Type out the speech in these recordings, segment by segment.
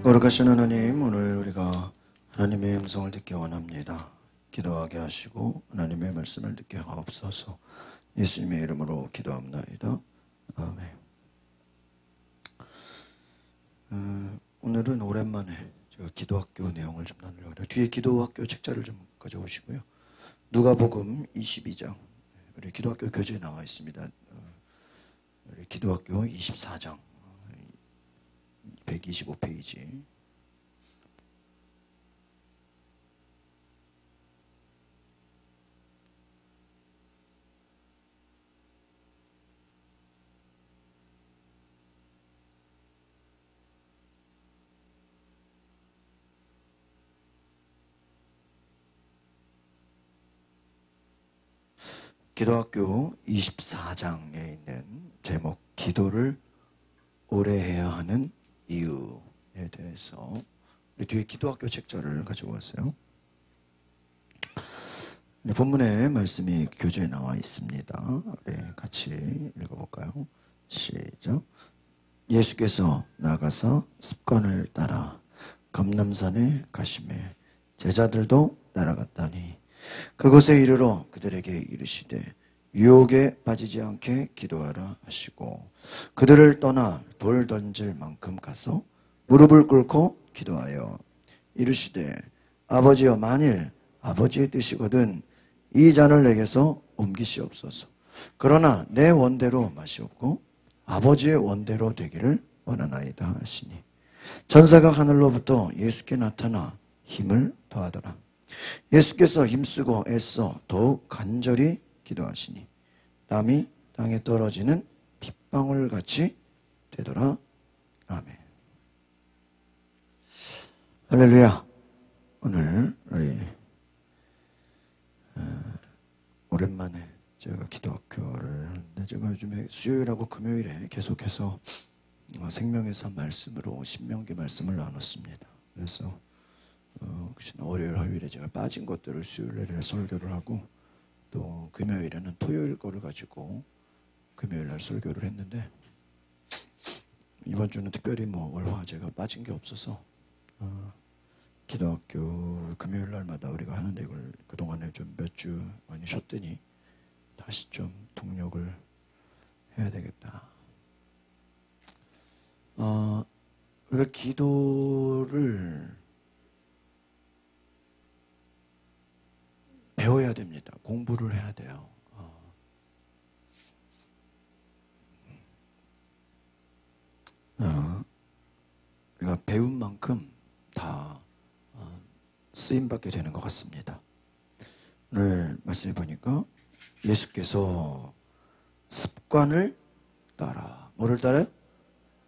거룩하신 하나님, 오늘 우리가 하나님의 음성을 듣기 원합니다. 기도하게 하시고 하나님의 말씀을 듣게 하옵소서. 예수님의 이름으로 기도합나이다. 아멘. 오늘은 오랜만에 제가 기도학교 내용을 좀 나누려고 해요. 뒤에 기도학교 책자를 좀 가져오시고요. 누가복음 22장, 우리 기도학교 교재에 나와 있습니다. 우리 기도학교 24장 125페이지. 기도학교 24장에 있는 제목, 기도를 오래 해야 하는 이유에 대해서 우리 뒤에 기도학교 책자를 가지고 왔어요. 본문의 말씀이 교재에 나와 있습니다. 우리 같이 읽어볼까요? 시작. 예수께서 나가서 습관을 따라 감람산에 가시매 제자들도 따라갔다니 그곳에 이르러 그들에게 이르시되 유혹에 빠지지 않게 기도하라 하시고 그들을 떠나 돌 던질 만큼 가서 무릎을 꿇고 기도하여 이르시되 아버지여, 만일 아버지의 뜻이거든 이 잔을 내게서 옮기시옵소서. 그러나 내 원대로 마시옵고 아버지의 원대로 되기를 원하나이다 하시니 전사가 하늘로부터 예수께 나타나 힘을 더하더라. 예수께서 힘쓰고 애써 더욱 간절히 기도하시니 땀이 땅에 떨어지는 빗방울 같이 되더라. 아멘. 할렐루야. 오늘 우리 오랜만에 제가 기도학교를 하는데, 제가 요즘에 수요일하고 금요일에 계속해서 생명의 삶 말씀으로 신명기 말씀을 나눴습니다. 그래서 월요일, 화요일에 제가 빠진 것들을 수요일에 설교를 하고 또 금요일에는 토요일 거를 가지고 금요일날 설교를 했는데, 이번 주는 특별히 월화 제가 빠진 게 없어서 기도학교 금요일 날마다 우리가 하는데 이걸 그동안에 좀 몇 주 많이 쉬었더니 다시 좀 동력을 해야 되겠다. 우리가 기도를 배워야 됩니다. 공부를 해야 돼요. 우리가 배운 만큼 다 쓰임받게 되는 것 같습니다. 오늘 말씀해 보니까 예수께서 습관을 따라, 뭐를 따라요?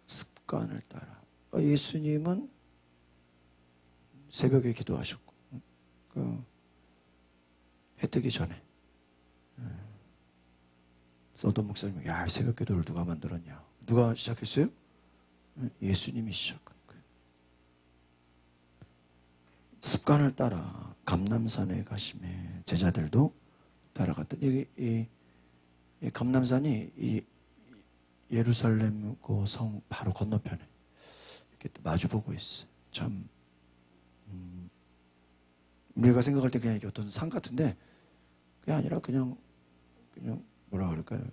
습관을 따라. 예수님은 새벽에 기도하셨고 해 뜨기 전에 서던 목사님이 야, 새벽 기도를 누가 만들었냐? 누가 시작했어요? 예수님이 시작한 거예요. 습관을 따라 감람산에 가시매 제자들도 따라갔다. 이 감람산이 이 예루살렘 그 성 바로 건너편에 이렇게 또 마주보고 있어요. 참 우리가 생각할 때 그냥 이게 어떤 산 같은데 그게 아니라 그냥 뭐라 그럴까요?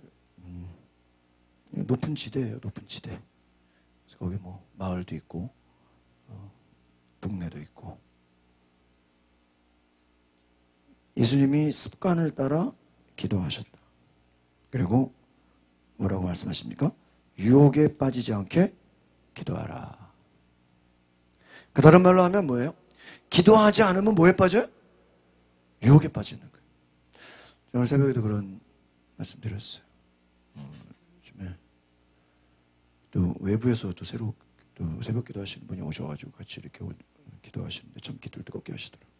높은 지대예요. 높은 지대. 그래서 거기 마을도 있고 동네도 있고. 예수님이 습관을 따라 기도하셨다. 그리고 뭐라고 말씀하십니까? 유혹에 빠지지 않게 기도하라. 그 다른 말로 하면 뭐예요? 기도하지 않으면 뭐에 빠져요? 유혹에 빠지는 거예요. 오늘 새벽에도 그런 말씀 드렸어요. 요즘에 또 외부에서 또 새로 또 새벽 기도하시는 분이 오셔가지고 같이 이렇게 기도하시는데 참 기도를 뜨겁게 하시더라고요.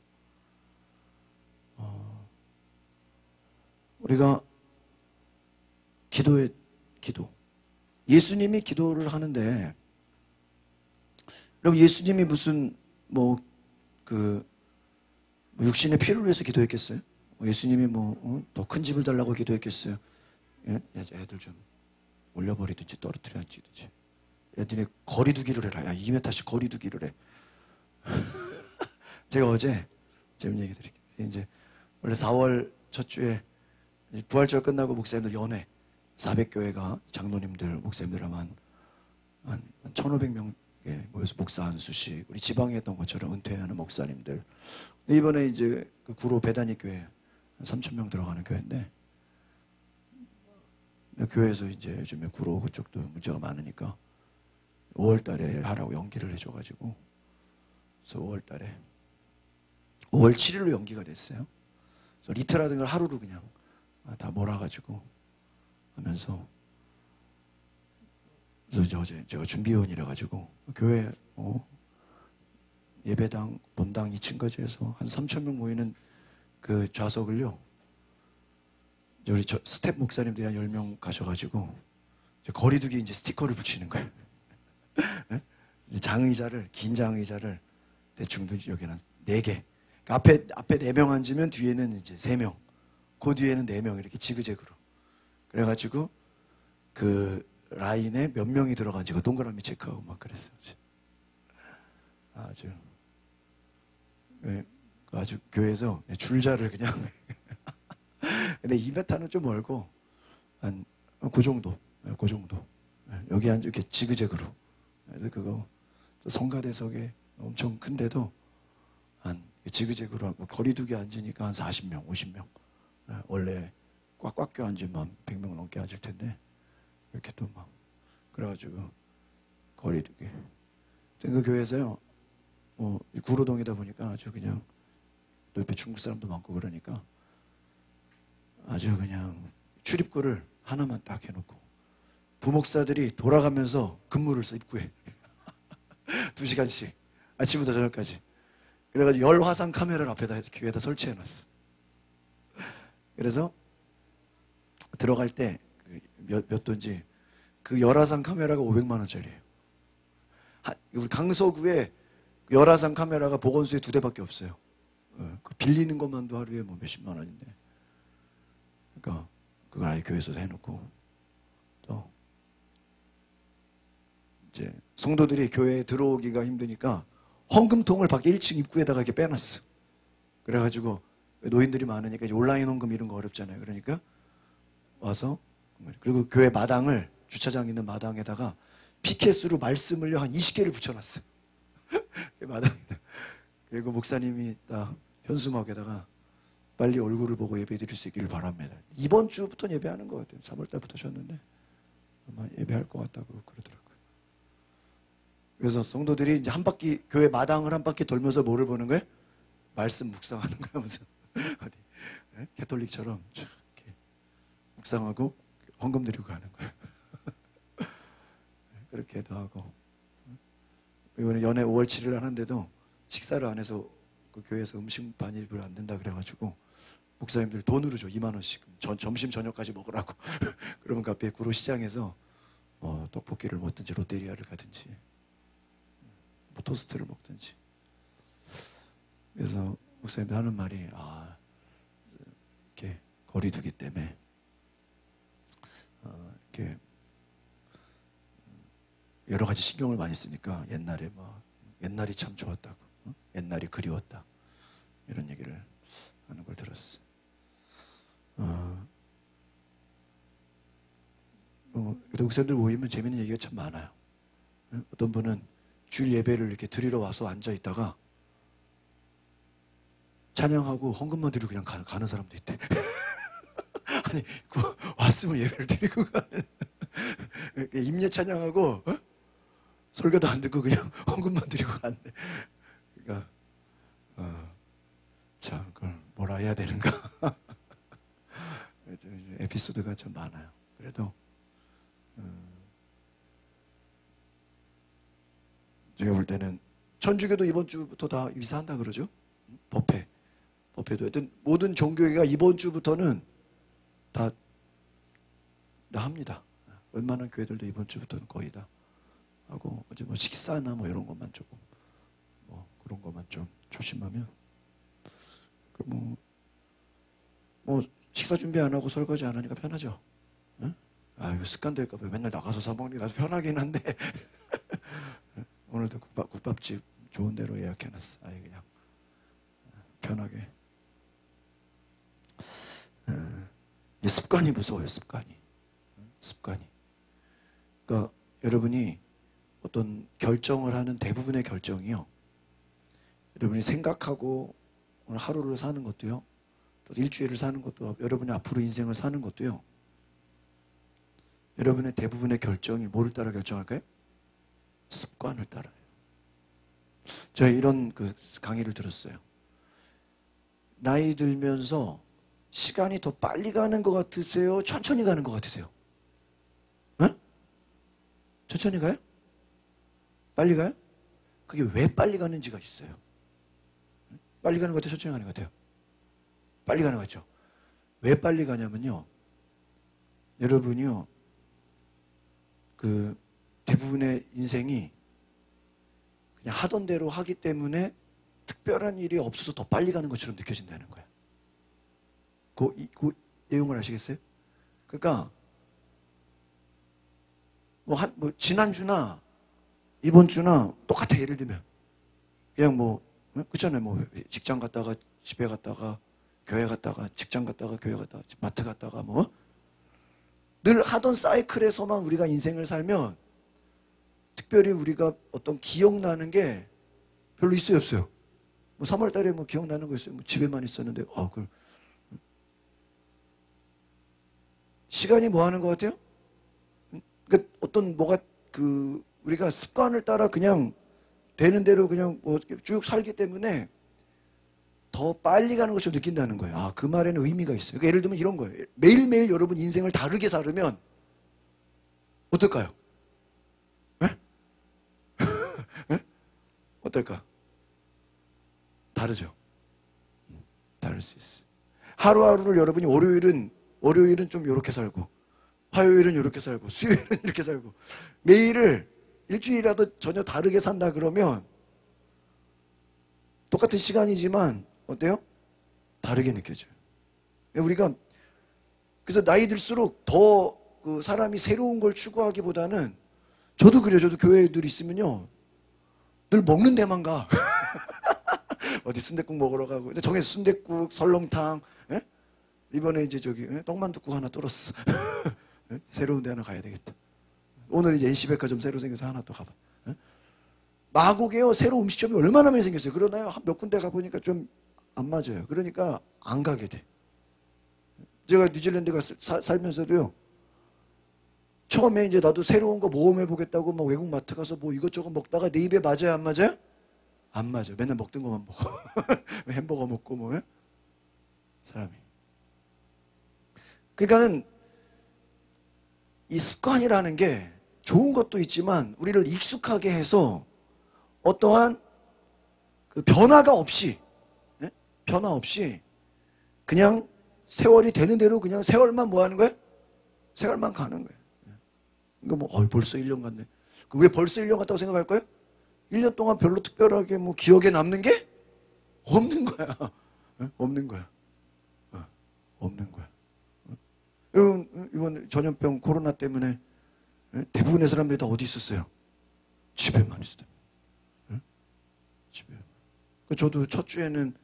우리가 기도. 예수님이 기도를 하는데, 여러분 예수님이 무슨 육신의 피를 위해서 기도했겠어요? 예수님이 더 큰 집을 달라고 기도했겠어요? 예? 애들 좀 올려버리든지 떨어뜨려야지. 야, 니네 거리 두기를 해라. 야, 2m씩 거리 두기를 해. 제가 어제 재밌는 얘기 드릴게요. 이제 원래 4월 첫 주에 부활절 끝나고 목사님들 연회 400교회가 장로님들 목사님들 한 1,500명 모여서 목사 한 수씩 우리 지방에 했던 것처럼 은퇴하는 목사님들. 이번에 이제 그 구로 배단위 교회 한 3,000명 들어가는 교회인데 교회에서 이제 요즘에 구로 그쪽도 문제가 많으니까 5월 달에 하라고 연기를 해줘가지고 그래서 5월 달에 5월 7일로 연기가 됐어요. 그래서 리트라 등을 하루로 그냥 다 몰아가지고 하면서 그래서 이제 어제 제가 준비위원이라 가지고 교회 예배당 본당 2층까지 해서 한 3,000명 모이는 그 좌석을요. 우리 스텝 목사님들이 한 10명 가셔가지고 거리두기 이제 스티커를 붙이는 거예요. 네? 장의자를 긴 장의자를 대충 여기는 4개. 그러니까 앞에 4명 앉으면 뒤에는 이제 3명. 그 뒤에는 4명 이렇게 지그재그로. 그래가지고 그 라인에 몇 명이 들어간지 그 동그라미 체크하고 막 그랬어요. 아주 교회에서 줄자를 그냥 근데 2m는 좀 멀고 한 그 정도. 여기 앉아 이렇게 지그재그로. 그래서 그거 성가대석에 엄청 큰데도 한 지그재그로 하고 거리두기 앉으니까 한 40명, 50명. 원래 꽉꽉 껴 앉으면 100명 넘게 앉을 텐데 이렇게 또 막 그래가지고 거리두기. 그 교회에서요. 구로동이다 보니까 아주 그냥 또 옆에 중국 사람도 많고 그러니까 아주 그냥 출입구를 하나만 딱 해놓고 부목사들이 돌아가면서 근무를 써 입구에 2시간씩 아침부터 저녁까지. 그래가지고 열화상 카메라를 앞에다 교회에다 설치해놨어. 그래서 들어갈 때 몇 돈지 그 열화상 카메라가 500만 원짜리예요. 우리 강서구에 열화상 카메라가 보건소에 2대밖에 없어요. 그 빌리는 것만도 하루에 뭐 몇십만 원인데. 그러니까 그걸 아예 교회에서 해놓고 또 이제 성도들이 교회에 들어오기가 힘드니까 헌금통을 밖에 1층 입구에다가 이렇게 빼놨어. 그래가지고 노인들이 많으니까 이제 온라인 헌금 이런 거 어렵잖아요. 그러니까 와서 그리고 교회 마당을 주차장 있는 마당에다가 피켓으로 말씀을 한 20개를 붙여놨어. 마당에다. 그리고 목사님이 딱 현수막에다가 빨리 얼굴을 보고 예배 드릴 수 있기를 바랍니다. 이번 주부터 예배하는 것 같아요. 3월 달부터 하셨는데 아마 예배할 것 같다고 그러더라고요. 그래서 성도들이 이제 한 바퀴 교회 마당을 한 바퀴 돌면서 뭐를 보는 거예요? 말씀 묵상하는 거야. 무슨 어디 캐톨릭처럼 이렇게 묵상하고 헌금 드리고 가는 거예요. 그렇게도 하고 이번에 연애 5월 7일 하는데도 식사를 안 해서 그 교회에서 음식 반입을 안 된다 그래가지고 목사님들 돈으로 줘 2만 원씩 점심 저녁까지 먹으라고. 그러면 그 앞에 구로 시장에서 떡볶이를 먹든지 롯데리아를 가든지 뭐 토스트를 먹든지. 그래서 목사님들 하는 말이 이렇게 거리두기 때문에 이렇게 여러 가지 신경을 많이 쓰니까 옛날이 참 좋았다고, 옛날이 그리웠다 이런 얘기를 하는 걸 들었어. 목사님들 모이면 재밌는 얘기가 참 많아요. 어떤 분은 주일 예배를 이렇게 드리러 와서 앉아 있다가 찬양하고 헌금만 드리고 그냥 가는 사람도 있대. 아니 왔으면 예배를 드리고 가는. 임례 찬양하고 설교도 안 듣고 그냥 헌금만 드리고 갔네. 그러니까 참 그걸 뭐라 해야 되는가. 에피소드가 참 많아요. 그래도 제가 볼 때는 천주교도 이번 주부터 다 이사한다 그러죠. 법회도 하여튼 모든 종교계가 이번 주부터는 다 합니다. 웬만한 교회들도 이번 주부터는 거의 다 하고 이제 뭐 식사나 뭐 이런 것만 조금 그런 것만 좀 조심하면 뭐 식사 준비 안 하고 설거지 안 하니까 편하죠. 응? 이거 습관 될까 봐 맨날 나가서 사 먹는 게 나도 편하긴 한데 오늘도 국밥집 좋은 데로 예약해놨어. 아예 그냥 편하게. 이 습관이 무서워요. 습관이. 그러니까 여러분이 어떤 결정을 하는 대부분의 결정이요, 여러분이 생각하고 오늘 하루를 사는 것도요, 또 일주일을 사는 것도, 여러분이 앞으로 인생을 사는 것도요, 여러분의 대부분의 결정이 뭐를 따라 결정할까요? 습관을 따라요. 제가 이런 그 강의를 들었어요. 나이 들면서 시간이 더 빨리 가는 것 같으세요? 천천히 가는 것 같으세요? 에? 천천히 가요? 빨리 가요? 그게 왜 빨리 가는지가 있어요. 빨리 가는 것 같아요? 천천히 가는 것 같아요? 빨리 가는 것 같죠? 왜 빨리 가냐면요, 여러분이요, 그 대부분의 인생이 그냥 하던 대로 하기 때문에 특별한 일이 없어서 더 빨리 가는 것처럼 느껴진다는 거예요. 그 내용을 아시겠어요? 그러니까 뭐 지난주나 이번 주나 똑같아. 예를 들면 그냥 뭐 그렇잖아요. 뭐 직장 갔다가 집에 갔다가 교회 갔다가 직장 갔다가 교회 갔다가 마트 갔다가 뭐 늘 하던 사이클에서만 우리가 인생을 살면 특별히 우리가 어떤 기억나는 게 별로 있어요, 없어요? 뭐 3월 달에 뭐 기억나는 거 있어요? 뭐 집에만 있었는데, 시간이 뭐 하는 것 같아요? 그러니까 어떤 뭐가 우리가 습관을 따라 그냥 되는 대로 그냥 뭐 쭉 살기 때문에 더 빨리 가는 것처럼 느낀다는 거예요. 그 말에는 의미가 있어요. 그러니까 예를 들면 이런 거예요. 매일매일 여러분 인생을 다르게 살으면 어떨까요? 네? 네? 어떨까? 다르죠. 다를 수 있어요. 하루하루를 여러분이 월요일은 좀 이렇게 살고, 화요일은 이렇게 살고, 수요일은 이렇게 살고, 매일을 일주일이라도 전혀 다르게 산다 그러면 똑같은 시간이지만 어때요? 다르게 느껴져요. 우리가 그래서 나이 들수록 더 그 사람이 새로운 걸 추구하기보다는, 저도 그래요. 저도 교회들 있으면요, 늘 먹는 데만 가. 어디 순댓국 먹으러 가고. 근데 정해서 순댓국, 설렁탕, 예? 이번에 이제 저기 떡만둣국 하나 뚫었어. 예? 새로운 데 하나 가야 되겠다. 오늘 이제 NC백화점 새로 생겨서 하나 또 가봐. 예? 마곡에요, 새로운 음식점이 얼마나 많이 생겼어요. 그러나요, 몇 군데 가보니까 좀 안 맞아요. 그러니까 안 가게 돼. 제가 뉴질랜드 살면서도요, 처음에 이제 나도 새로운 거 모험해보겠다고 막 외국 마트 가서 뭐 이것저것 먹다가 내 입에 맞아요, 안 맞아요? 안 맞아요. 맨날 먹던 것만 먹어. 햄버거 먹고 뭐, 사람이. 그러니까는 이 습관이라는 게 좋은 것도 있지만 우리를 익숙하게 해서 어떠한 그 변화가 없이, 변화 없이 그냥 세월이 되는 대로 그냥 세월만 뭐 하는 거예요? 세월만 가는 거예요. 그러니까 뭐 벌써 1년 갔네. 왜 벌써 1년 갔다고 생각할 거예요? 1년 동안 별로 특별하게 뭐 기억에 남는 게 없는 거야. 없는 거야. 없는 거야. 여러분, 이번 전염병 코로나 때문에 대부분의 사람들이 다 어디 있었어요? 집에만 있어요. 집에. 저도 첫 주에는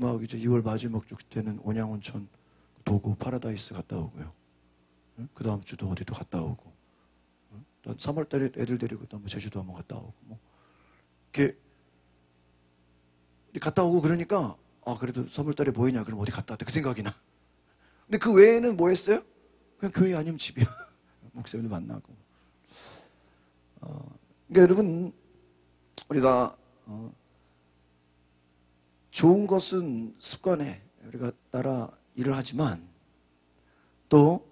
막 이제 2월 마지막 주 때는 온양온천, 도구, 파라다이스 갔다 오고요. 그 다음 주도 어디도 갔다 오고. 3월 달에 애들 데리고 또 한번 제주도 한번 갔다 오고. 뭐 이렇게 갔다 오고 그러니까 그래도 3월 달에 뭐 했냐? 그럼 어디 갔다 왔다 그 생각이 나. 근데 그 외에는 뭐 했어요? 그냥 교회 아니면 집이야. 목사님들 만나고. 그러니까 여러분, 우리가 좋은 것은 습관에 우리가 따라 일을 하지만 또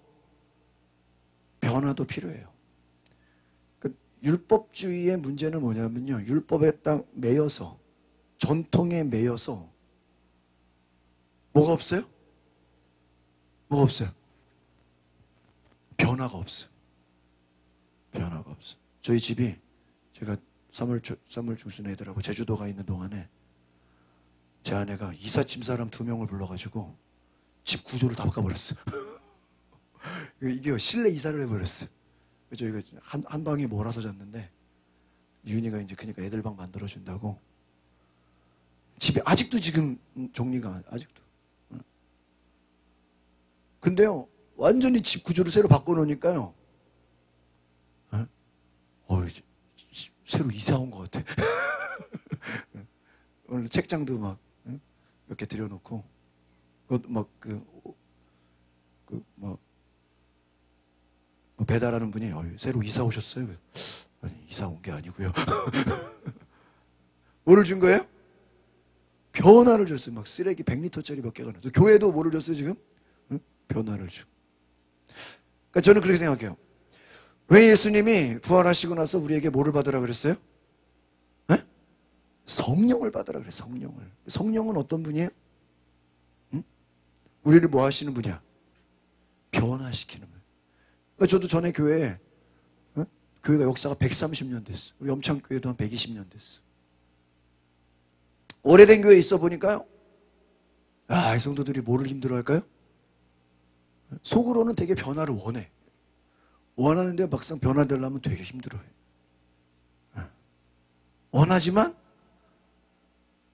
변화도 필요해요. 그 율법주의의 문제는 뭐냐면요, 율법에 딱 매여서, 전통에 매여서 뭐가 없어요? 뭐가 없어요? 변화가 없어요. 변화가 없어요. 저희 집이, 제가 3월 중순에 애들하고 제주도 가 있는 동안에 제 아내가 이삿짐 사람 2명을 불러가지고 집 구조를 다 바꿔버렸어. 이게 실내 이사를 해버렸어. 저희가 한 방에 몰아서 잤는데, 윤희가 이제 그러니까 애들방 만들어준다고. 집에 아직도 지금 정리가 아직도. 근데요, 완전히 집 구조를 새로 바꿔놓으니까요. 새로 이사 온 것 같아. 오늘 책장도 막 몇 개 들여놓고, 배달하는 분이 새로 이사 오셨어요? 아니, 이사 온 게 아니고요. 뭐를 준 거예요? 변화를 줬어요. 막 쓰레기 100리터짜리 몇 개가 나서. 교회도 뭐를 줬어요 지금? 변화를 주고. 그러니까 저는 그렇게 생각해요. 왜 예수님이 부활하시고 나서 우리에게 뭐를 받으라 그랬어요? 네? 성령을 받으라 그랬어요. 성령을. 성령은 어떤 분이에요? 우리를 뭐 하시는 분이야? 변화시키는 분. 그러니까 저도 전에 교회가 역사가 130년 됐어. 우리 염창교회도 한 120년 됐어. 오래된 교회에 있어 보니까요. 이 성도들이 뭐를 힘들어할까요? 속으로는 되게 변화를 원해. 원하는데 막상 변화되려면 되게 힘들어해. 원하지만,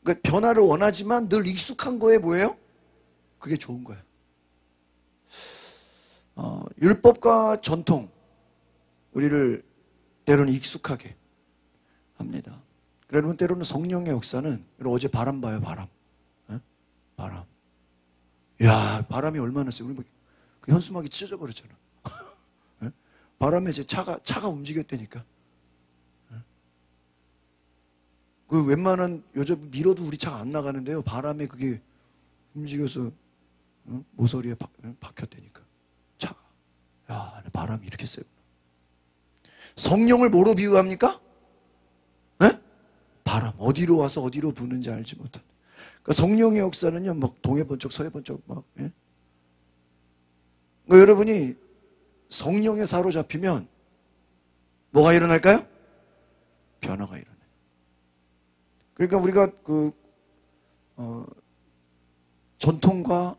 그러니까 변화를 원하지만 늘 익숙한 거에 뭐예요? 그게 좋은 거예요. 율법과 전통, 우리를 때로는 익숙하게 합니다. 여러분, 때로는 성령의 역사는, 어제 바람 봐요, 바람. 바람. 야, 바람이 얼마나 세요. 우리 그 현수막이 찢어져 버렸잖아. 바람에 이제 차가 움직였다니까. 그 웬만한 요즘 밀어도 우리 차가 안 나가는데요. 바람에 그게 움직여서 모서리에 박혔다니까. 차가. 야, 바람이 이렇게 세요. 성령을 뭐로 비유합니까? 바람. 어디로 와서 어디로 부는지 알지 못한다. 그러니까 성령의 역사는요, 막 동해 번쩍 서해 번쩍 막. 그러니까 여러분이 성령에 사로잡히면 뭐가 일어날까요? 변화가 일어나요. 그러니까 우리가 전통과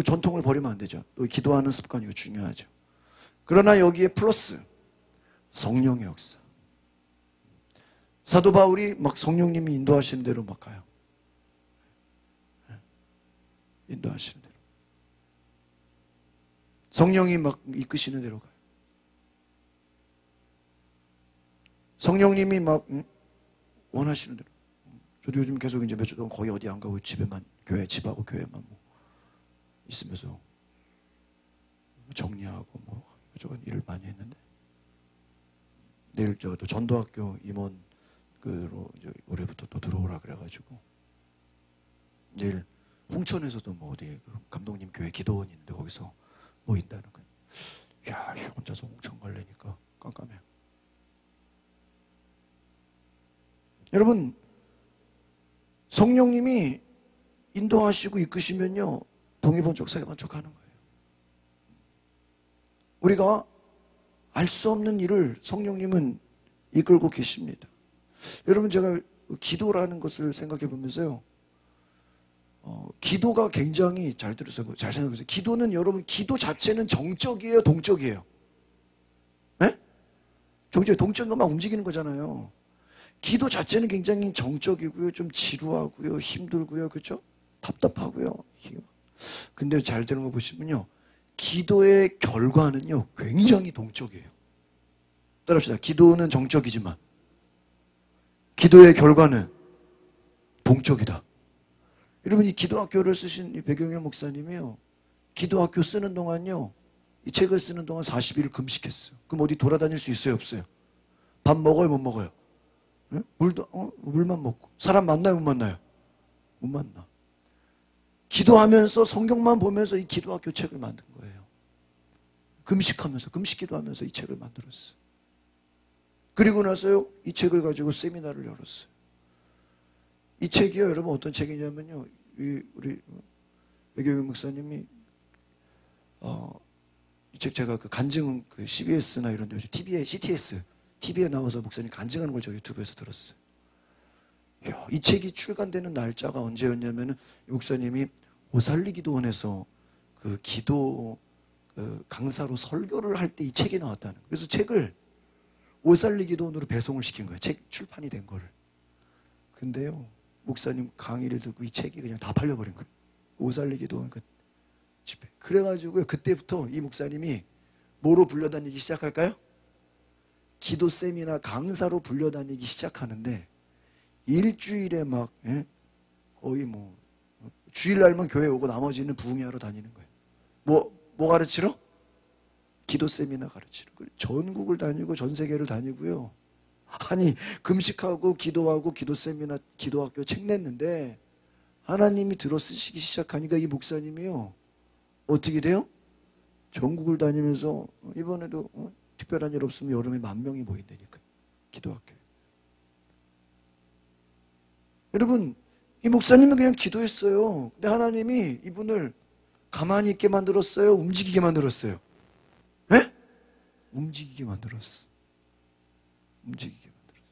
전통을 버리면 안 되죠. 또 기도하는 습관 이거 중요하죠. 그러나 여기에 플러스 성령의 역사. 사도 바울이 막 성령님이 인도하시는 대로 막 가요. 인도하시는 대로. 성령이 막 이끄시는 대로 가요. 성령님이 막 원하시는 대로. 저도 요즘 계속 이제 몇 주 동안 거의 어디 안 가고 집에만, 집하고 교회만 뭐 있으면서 정리하고 뭐 저건 일을 많이 했는데, 내일 또 전도학교 임원 로 이제 올해부터 또 들어오라 그래가지고 내일 홍천에서도 뭐 어디 감독님 교회 기도원 있는데 거기서 모인다는 거예요. 야, 혼자서 홍천 가려니까 깜깜해요. 여러분, 성령님이 인도하시고 이끄시면요, 동해 번쩍 서해 번쩍 하는 거예요. 우리가 알 수 없는 일을 성령님은 이끌고 계십니다. 여러분, 제가 기도라는 것을 생각해 보면서요, 기도가 굉장히 잘 들으세요. 잘 생각해보세요. 기도는, 여러분, 기도 자체는 정적이에요, 동적이에요? 네? 정적, 동적인 것만 움직이는 거잖아요. 기도 자체는 굉장히 정적이고요, 좀 지루하고요, 힘들고요, 그렇죠? 답답하고요. 근데 잘 들은 거 보시면요, 기도의 결과는요, 굉장히 동적이에요. 따라합시다. 기도는 정적이지만 기도의 결과는 동적이다. 여러분, 이 기도학교를 쓰신 이 배경현 목사님이요, 기도학교 쓰는 동안요, 이 책을 쓰는 동안 40일을 금식했어요. 그럼 어디 돌아다닐 수 있어요, 없어요? 밥 먹어요, 못 먹어요? 응? 물만 먹고. 사람 만나요, 못 만나요? 못 만나. 기도하면서 성경만 보면서 이 기도학교 책을 만든 거예요. 금식하면서, 금식 기도하면서 이 책을 만들었어요. 그리고 나서요, 이 책을 가지고 세미나를 열었어요. 이 책이요, 여러분, 어떤 책이냐면요, 우리 배경현 목사님이 이 책 제가 그 간증, CBS나 이런 데, TV에, CTS TV에 나와서 목사님 간증하는 걸 저 유튜브에서 들었어요. 이 책이 출간되는 날짜가 언제였냐면은 목사님이 오살리 기도원에서 그 기도 강사로 설교를 할 때 이 책이 나왔다는 거예요. 그래서 책을 옷살리기 돈으로 배송을 시킨 거예요. 책 출판이 된 거를. 근데요, 목사님 강의를 듣고 이 책이 그냥 다 팔려버린 거예요. 옷살리기 돈 그 집회. 그래가지고요, 그때부터 이 목사님이 뭐로 불려다니기 시작할까요? 기도쌤이나 강사로 불려다니기 시작하는데, 일주일에 막, 예? 거의 뭐, 주일날만 교회 오고 나머지는 부흥회하러 다니는 거예요. 뭐 가르치러? 기도쌤이나 가르치러. 전국을 다니고 전 세계를 다니고요. 아니, 금식하고 기도하고 기도쌤이나 기도학교 책 냈는데, 하나님이 들어 쓰시기 시작하니까 이 목사님이요, 어떻게 돼요? 전국을 다니면서, 이번에도 특별한 일 없으면 여름에 10,000명이 모인다니까요. 기도학교. 여러분, 이 목사님은 그냥 기도했어요. 근데 하나님이 이분을 가만히 있게 만들었어요? 움직이게 만들었어요? 예? 움직이게 만들었어. 움직이게 만들었어.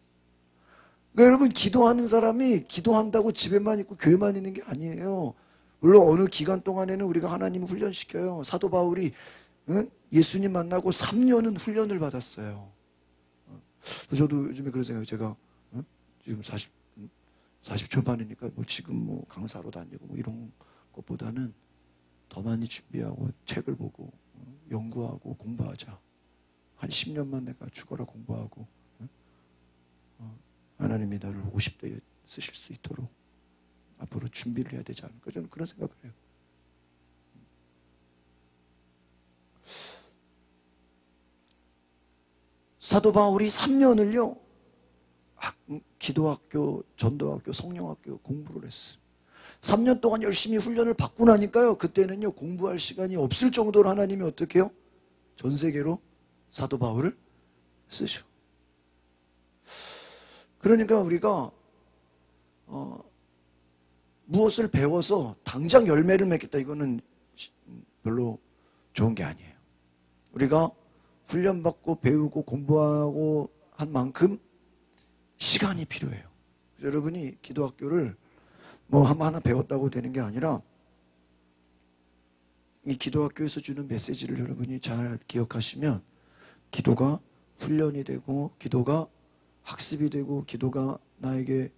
그러니까 여러분, 기도하는 사람이 기도한다고 집에만 있고 교회만 있는 게 아니에요. 물론 어느 기간 동안에는 우리가 하나님을 훈련시켜요. 사도 바울이 예수님 만나고 3년은 훈련을 받았어요. 저도 요즘에 그런 생각이, 제가 지금 40 초반이니까 뭐 지금 뭐 강사로 다니고 뭐 이런 것보다는 더 많이 준비하고 책을 보고 연구하고 공부하자. 한 10년만 내가 죽어라 공부하고 하나님이 나를 50대에 쓰실 수 있도록 앞으로 준비를 해야 되지 않을까, 저는 그런 생각을 해요. 사도 바울이 3년을요 기도학교, 전도학교, 성령학교 공부를 했어요. 3년 동안 열심히 훈련을 받고 나니까요, 그때는요 공부할 시간이 없을 정도로 하나님이 어떻게 해요? 전 세계로 사도 바울을 쓰셔. 그러니까 우리가 무엇을 배워서 당장 열매를 맺겠다, 이거는 별로 좋은 게 아니에요. 우리가 훈련받고 배우고 공부하고 한 만큼 시간이 필요해요. 여러분이 기도학교를 뭐 하나 배웠다고 되는 게 아니라, 이 기도학교에서 주는 메시지를 여러분이 잘 기억하시면 기도가 훈련이 되고, 기도가 학습이 되고, 기도가 나에게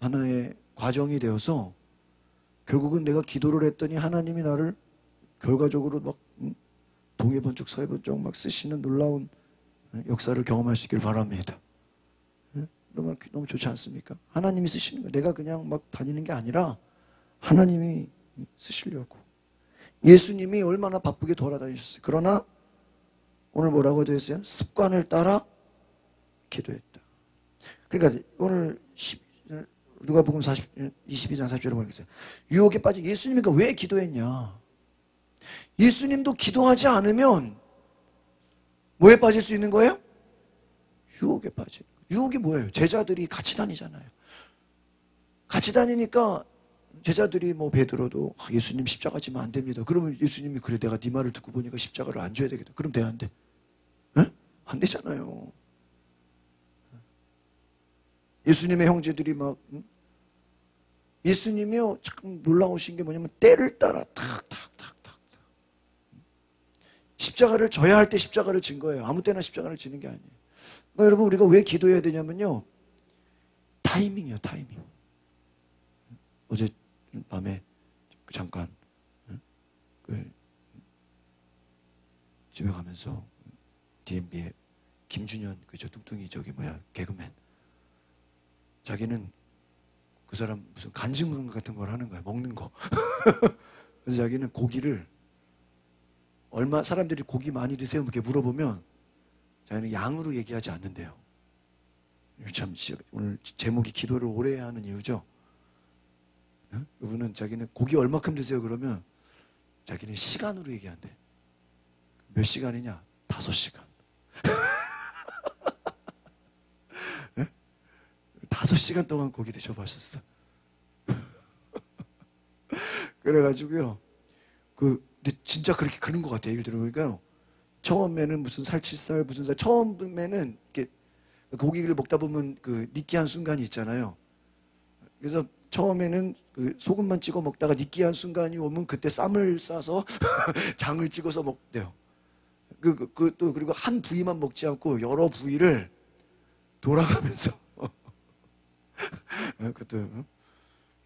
하나의 과정이 되어서 결국은 내가 기도를 했더니 하나님이 나를 결과적으로 막 동해 번쩍 서해 번쩍 막 쓰시는 놀라운 역사를 경험하시길 바랍니다. 너무 좋지 않습니까? 하나님이 쓰시는 거예요. 내가 그냥 막 다니는 게 아니라 하나님이 쓰시려고. 예수님이 얼마나 바쁘게 돌아다니셨어요. 그러나 오늘 뭐라고 되어 있어요? 습관을 따라 기도했다. 그러니까 오늘 누가복음 22장 40절에 보겠어요. 유혹에 빠진 예수님이 왜 기도했냐? 예수님도 기도하지 않으면 뭐에 빠질 수 있는 거예요? 유혹에 빠지는 거예요. 유혹이 뭐예요? 제자들이 같이 다니잖아요. 같이 다니니까 제자들이 뭐 베드로도 예수님 십자가 지면 안 됩니다. 그러면 예수님이 그래, 내가 네 말을 듣고 보니까 십자가를 안 져야 되겠다. 그럼 돼, 안 돼? 에? 안 되잖아요. 예수님의 형제들이 막 예수님이요 참 놀라우신 게 뭐냐면 때를 따라 탁탁탁탁 십자가를 져야 할 때 십자가를 진 거예요. 아무 때나 십자가를 지는 게 아니에요. 그러니까 여러분, 우리가 왜 기도해야 되냐면요, 타이밍이에요. 타이밍. 어제 밤에 잠깐 집에 가면서 DMB에 김준현 그저 뚱뚱이 개그맨, 자기는 그 사람 무슨 간증 같은 걸 하는 거야. 먹는 거. 그래서 자기는 고기를 사람들이 고기 많이 드세요? 이렇게 물어보면 자기는 양으로 얘기하지 않는데요. 참, 오늘 제목이 기도를 오래 해야 하는 이유죠. 이분은 자기는 고기 얼마큼 드세요? 그러면 자기는 시간으로 얘기한대. 몇 시간이냐? 5시간. 5시간 동안 고기 드셔보셨어. 그래가지고요, 근데 진짜 그렇게 그런 것 같아요. 얘기를 들어보니까요, 처음에는 무슨 살치살, 무슨 살, 처음에는 이렇게 고기를 먹다 보면 그 느끼한 순간이 있잖아요. 그래서 처음에는 그 소금만 찍어 먹다가 느끼한 순간이 오면 그때 쌈을 싸서 장을 찍어서 먹대요. 또 그리고 한 부위만 먹지 않고 여러 부위를 돌아가면서 그것도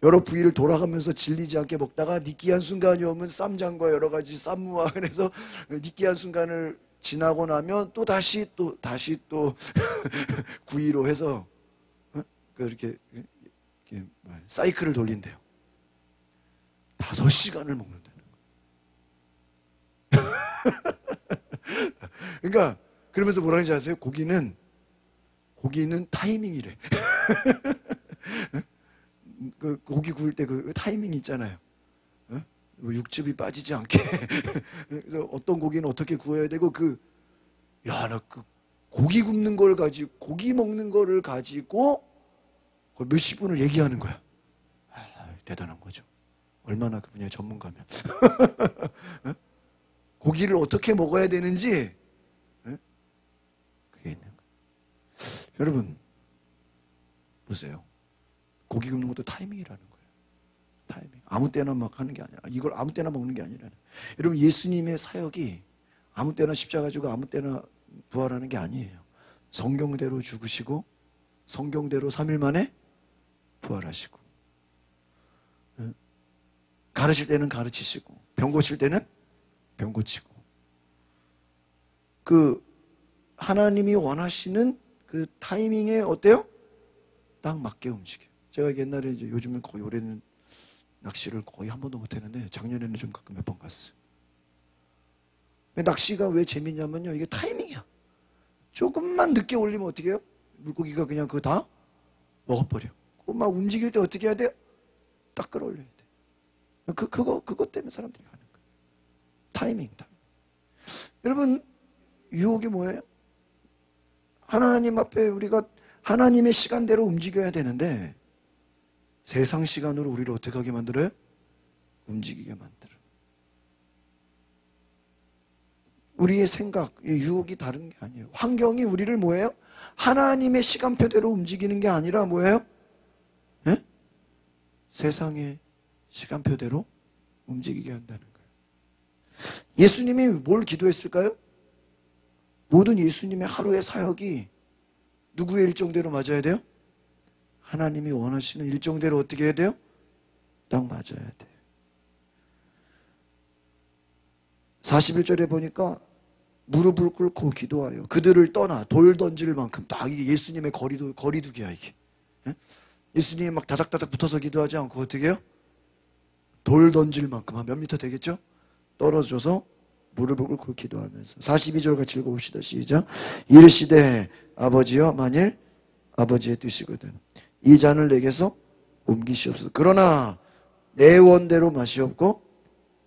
여러 부위를 돌아가면서 질리지 않게 먹다가 느끼한 순간이 오면 쌈장과 여러 가지 쌈무와 그래서 느끼한 순간을 지나고 나면 또 다시 구이로 해서 이렇게 사이클을 돌린대요. 5시간을 먹는다는 거예요. 그러니까 그러면서 뭐라 하는지 아세요? 고기는 타이밍이래. 그 고기 구울 때 그 타이밍이 있잖아요. 육즙이 빠지지 않게. 그래서 어떤 고기는 어떻게 구워야 되고 나 고기 굽는 걸 가지고 고기 먹는 거를 가지고 몇십 분을 얘기하는 거야. 대단한 거죠. 얼마나 그 분야의 전문가면. 고기를 어떻게 먹어야 되는지 그게 있는 거예요. 여러분 보세요. 고기 굽는 것도 타이밍이라는 거예요. 타이밍. 아무 때나 막 하는 게 아니라 이걸 아무 때나 먹는 게 아니라 여러분 예수님의 사역이 아무 때나 십자가 지고 아무 때나 부활하는 게 아니에요. 성경대로 죽으시고 성경대로 3일 만에 부활하시고 가르칠 때는 가르치시고 병 고칠 때는 병 고치고 하나님이 원하시는 그 타이밍에 어때요? 딱 맞게 움직여요. 제가 옛날에 요즘은 거의 올해는 낚시를 거의 한 번도 못 했는데 작년에는 좀 가끔 몇 번 갔어요. 낚시가 왜 재밌냐면요. 이게 타이밍이야. 조금만 늦게 올리면 어떻게 해요? 물고기가 그냥 그거 다 먹어버려. 막 움직일 때 어떻게 해야 돼요? 딱 끌어올려야 돼. 그것 때문에 사람들이 가는 거예요. 타이밍. 여러분, 유혹이 뭐예요? 하나님 앞에 우리가 하나님의 시간대로 움직여야 되는데 세상 시간으로 우리를 어떻게 하게 만들어요? 움직이게 만들어요. 우리의 생각, 유혹이 다른 게 아니에요. 환경이 우리를 뭐예요? 하나님의 시간표대로 움직이는 게 아니라 뭐예요? 네? 세상의 시간표대로 움직이게 한다는 거예요. 예수님이 뭘 기도했을까요? 모든 예수님의 하루의 사역이 누구의 일정대로 맞아야 돼요? 하나님이 원하시는 일정대로 어떻게 해야 돼요? 딱 맞아야 돼요. 41절에 보니까 무릎을 꿇고 기도하여 그들을 떠나 돌 던질 만큼 딱 이게 예수님의 거리두기야 이게. 예수님이 막 다닥다닥 붙어서 기도하지 않고 어떻게 해요? 돌 던질 만큼 한 몇 미터 되겠죠? 떨어져서 무릎을 꿇고 기도하면서 42절 같이 읽어봅시다. 시작. 이르시되 아버지여 만일 아버지의 뜻이거든 이 잔을 내게서 옮기시옵소서. 그러나 내 원대로 마시옵고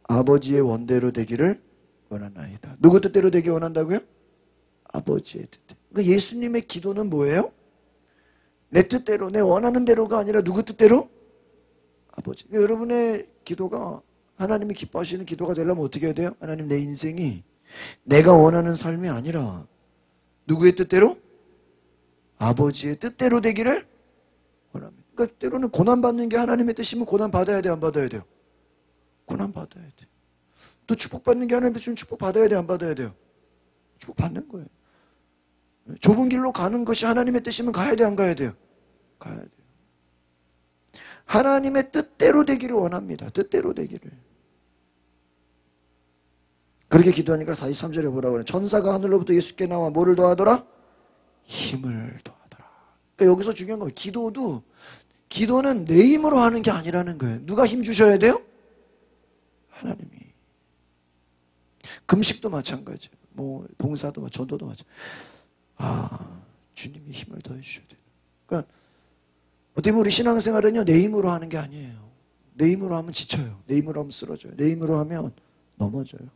아버지의 원대로 되기를 원하나이다. 누구 뜻대로 되기 원한다고요? 아버지의 뜻대로. 그러니까 예수님의 기도는 뭐예요? 내 뜻대로 내 원하는 대로가 아니라 누구 뜻대로? 아버지. 그러니까 여러분의 기도가 하나님이 기뻐하시는 기도가 되려면 어떻게 해야 돼요? 하나님 내 인생이 내가 원하는 삶이 아니라 누구의 뜻대로? 아버지의 뜻대로 되기를 원합니다. 그러니까 때로는 고난받는 게 하나님의 뜻이면 고난받아야 돼, 안 받아야 돼요? 고난받아야 돼. 또 축복받는 게 하나님의 뜻이면 축복받아야 돼, 안 받아야 돼요? 축복받는 거예요. 좁은 길로 가는 것이 하나님의 뜻이면 가야 돼, 안 가야 돼요? 가야 돼요. 하나님의 뜻대로 되기를 원합니다. 뜻대로 되기를. 그렇게 기도하니까 43절에 뭐라고 그래요? 천사가 하늘로부터 예수께 나와 뭐를 더하더라? 힘을 더하더라. 그러니까 여기서 중요한 건 기도는 내 힘으로 하는 게 아니라는 거예요. 누가 힘 주셔야 돼요? 하나님이. 금식도 마찬가지예요. 뭐 봉사도 전도도 마찬가지예요. 주님이 힘을 더해 주셔야 돼요. 그러니까 어떻게 보면 우리 신앙생활은요 내 힘으로 하는 게 아니에요. 내 힘으로 하면 지쳐요. 내 힘으로 하면 쓰러져요. 내 힘으로 하면 넘어져요.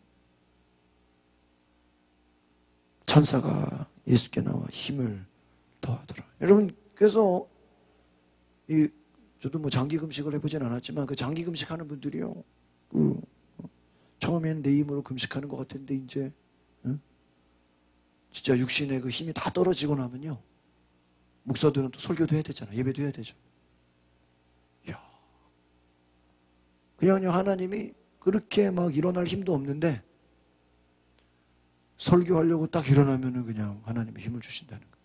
천사가 예수께 나와 힘을 더하더라. 여러분 그래서 저도 뭐 장기 금식을 해보진 않았지만 그 장기 금식하는 분들이요 처음에는 내 힘으로 금식하는 것 같은데 이제 진짜 육신의 그 힘이 다 떨어지고 나면요 목사들은 또 설교도 해야 되잖아. 예배도 해야 되죠. 이야. 그냥요 하나님이 그렇게 막 일어날 힘도 없는데 설교하려고 딱 일어나면은 그냥 하나님이 힘을 주신다는 거예요.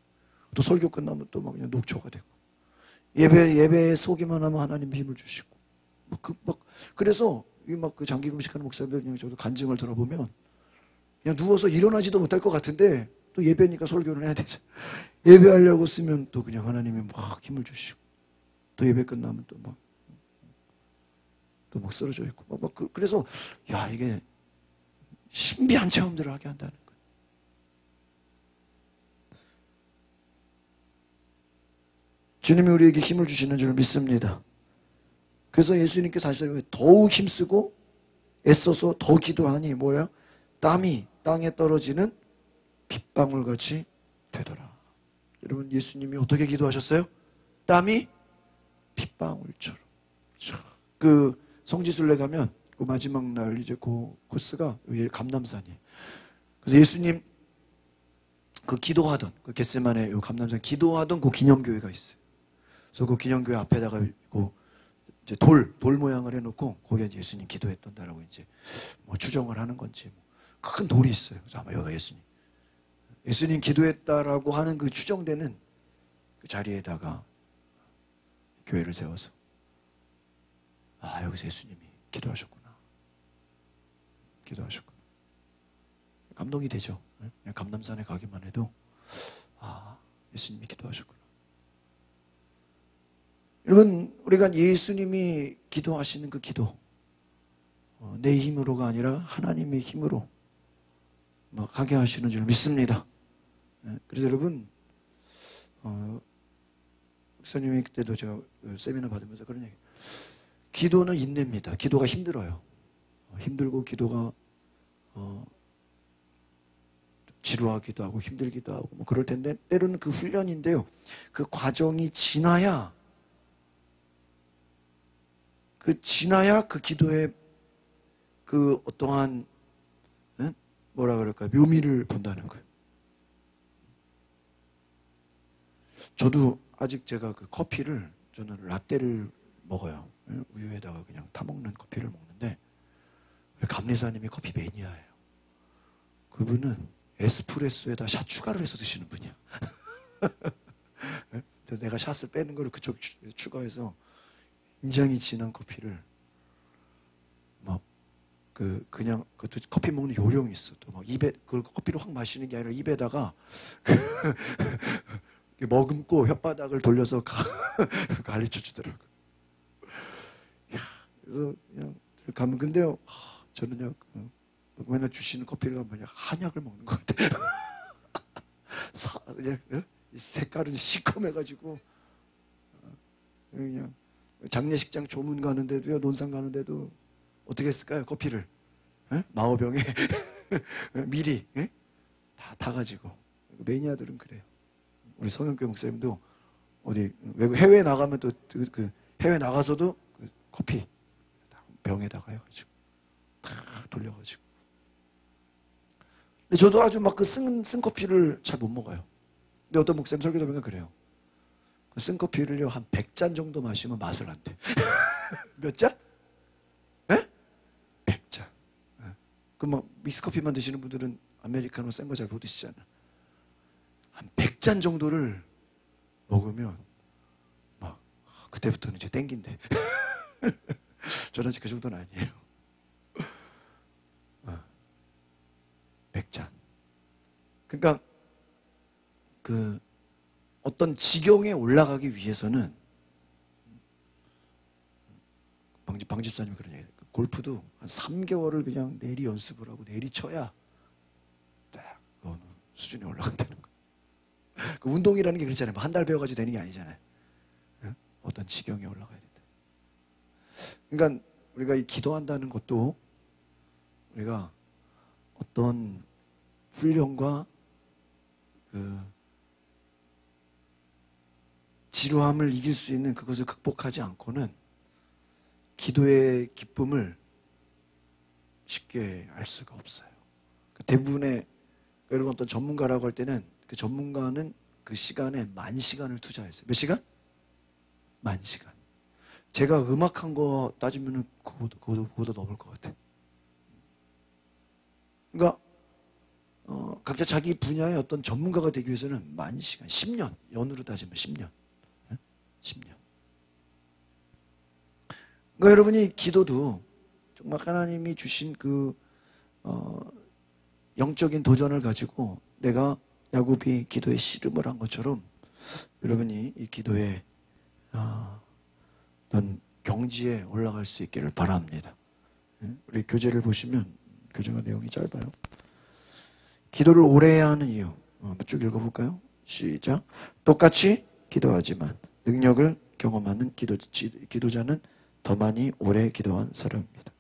또 설교 끝나면 또 막 그냥 녹초가 되고, 예배에 서기만 하면 하나님이 힘을 주시고, 그래서 그 장기 금식하는 목사님들 그냥 저도 간증을 들어보면 그냥 누워서 일어나지도 못할 것 같은데 또 예배니까 설교를 해야 되죠. 예배하려고 쓰면 또 그냥 하나님이 막 힘을 주시고, 또 예배 끝나면 또 막 쓰러져 있고, 그래서 야, 이게 신비한 체험들을 하게 한다는 거예요. 주님이 우리에게 힘을 주시는 줄 믿습니다. 그래서 예수님께서 사실 더욱 힘쓰고 애써서 더 기도하니 뭐야? 땀이 땅에 떨어지는 빗방울같이 되더라. 여러분, 예수님이 어떻게 기도하셨어요? 땀이 빗방울처럼. 그 성지순례 가면 그 마지막 날 이제 그 코스가 감람산이에요. 그래서 예수님 그 기도하던 그 겟세마네 요 감람산 기도하던 그 기념교회가 있어요. 그래서 그 기념교회 앞에다가 이제 돌 모양을 해놓고 거기에 예수님 기도했던다라고 이제 뭐 추정을 하는 건지 큰 돌이 있어요. 그래서 아마 여기가 예수님 기도했다라고 하는 그 추정되는 그 자리에다가 교회를 세워서 여기서 예수님이 기도하셨구나. 감동이 되죠. 그냥 감람산에 가기만 해도 예수님이 기도하셨구나. 여러분, 우리가 예수님이 기도하시는 그 기도, 내 힘으로가 아니라 하나님의 힘으로 막 하게 하시는 줄 믿습니다. 그래서 여러분, 목사님이 그때도 제가 세미나 받으면서 그런 얘기, 기도는 인내입니다. 기도가 힘들어요. 힘들고 기도가 지루하기도 하고 힘들기도 하고 뭐 그럴 텐데, 때로는 그 훈련인데요, 그 과정이 지나야 그 기도의 그 어떠한 뭐라 그럴까요? 묘미를 본다는 거예요. 저도 아직 제가 그 커피를, 저는 라떼를 먹어요. 우유에다가 그냥 타먹는 커피를 먹는데, 감리사님이 커피 매니아예요. 그분은 에스프레소에다 샷 추가를 해서 드시는 분이야. 그래서 내가 샷을 빼는 거를 그쪽 추가해서 굉장히 진한 커피를 그냥 커피 먹는 요령이 있어. 또 막 입에 그 커피를 확 마시는 게 아니라 입에다가 머금고 혓바닥을 돌려서 가르쳐 주더라고. 그래서 그냥 가면, 근데요, 저는 그냥 맨날 주시는 커피가 그냥 한약을 먹는 것 같아요. 그냥 색깔은 시커매가지고 그냥 장례식장 조문 가는데도요, 논산 가는데도 어떻게 했을까요? 커피를 마오병에 미리 다 타가지고. 매니아들은 그래요. 우리 성현교 목사님도 어디 외국 해외 나가면 또 그 해외 나가서도 그 커피 병에다가 해가지고 탁 돌려가지고. 근데 저도 아주 막 그 쓴 커피를 잘 못 먹어요. 근데 어떤 목사님 설교도 보면 그래요. 그 쓴 커피를요 한 100잔 정도 마시면 맛을 안 돼. 몇 잔? 100잔. 그 막 믹스커피만 드시는 분들은 아메리카노 센 거 잘 못 드시잖아. 한 100잔 정도를 먹으면 막 그때부터는 이제 땡긴대. 저는 아직 그 정도는 아니에요. 100잔. 그러니까 그 어떤 지경에 올라가기 위해서는, 방집사님이 그런 얘기해요. 골프도 한 3개월을 그냥 내리 연습을 하고 내리 쳐야 딱 어느 수준에 올라간다는 거예요. 그 운동이라는 게 그렇잖아요. 한 달 배워가지고 되는 게 아니잖아요. 어떤 지경에 올라가야 된다. 그러니까 우리가 이 기도한다는 것도 우리가 어떤 훈련과 그 지루함을 이길 수 있는 그것을 극복하지 않고는 기도의 기쁨을 쉽게 알 수가 없어요. 대부분의, 여러분 어떤 전문가라고 할 때는 그 전문가는 그 시간에 10,000시간을 투자했어요. 몇 시간? 10,000시간. 제가 음악한 거 따지면 그거보다 넘을 것 같아요. 그러니까 각자 자기 분야의 어떤 전문가가 되기 위해서는 많은 시간, 10년, 연으로 따지면 10년. 10년. 그러니까 여러분이 기도도 정말 하나님이 주신 그 영적인 도전을 가지고 내가 야곱이 기도에 씨름을 한 것처럼 여러분이 이 기도에 어떤 경지에 올라갈 수 있기를 바랍니다. 우리 교재를 보시면 교재가 내용이 짧아요. 기도를 오래 해야 하는 이유 쭉 읽어볼까요? 시작. 똑같이 기도하지만 능력을 경험하는 기도자는 더 많이 오래 기도한 사람입니다.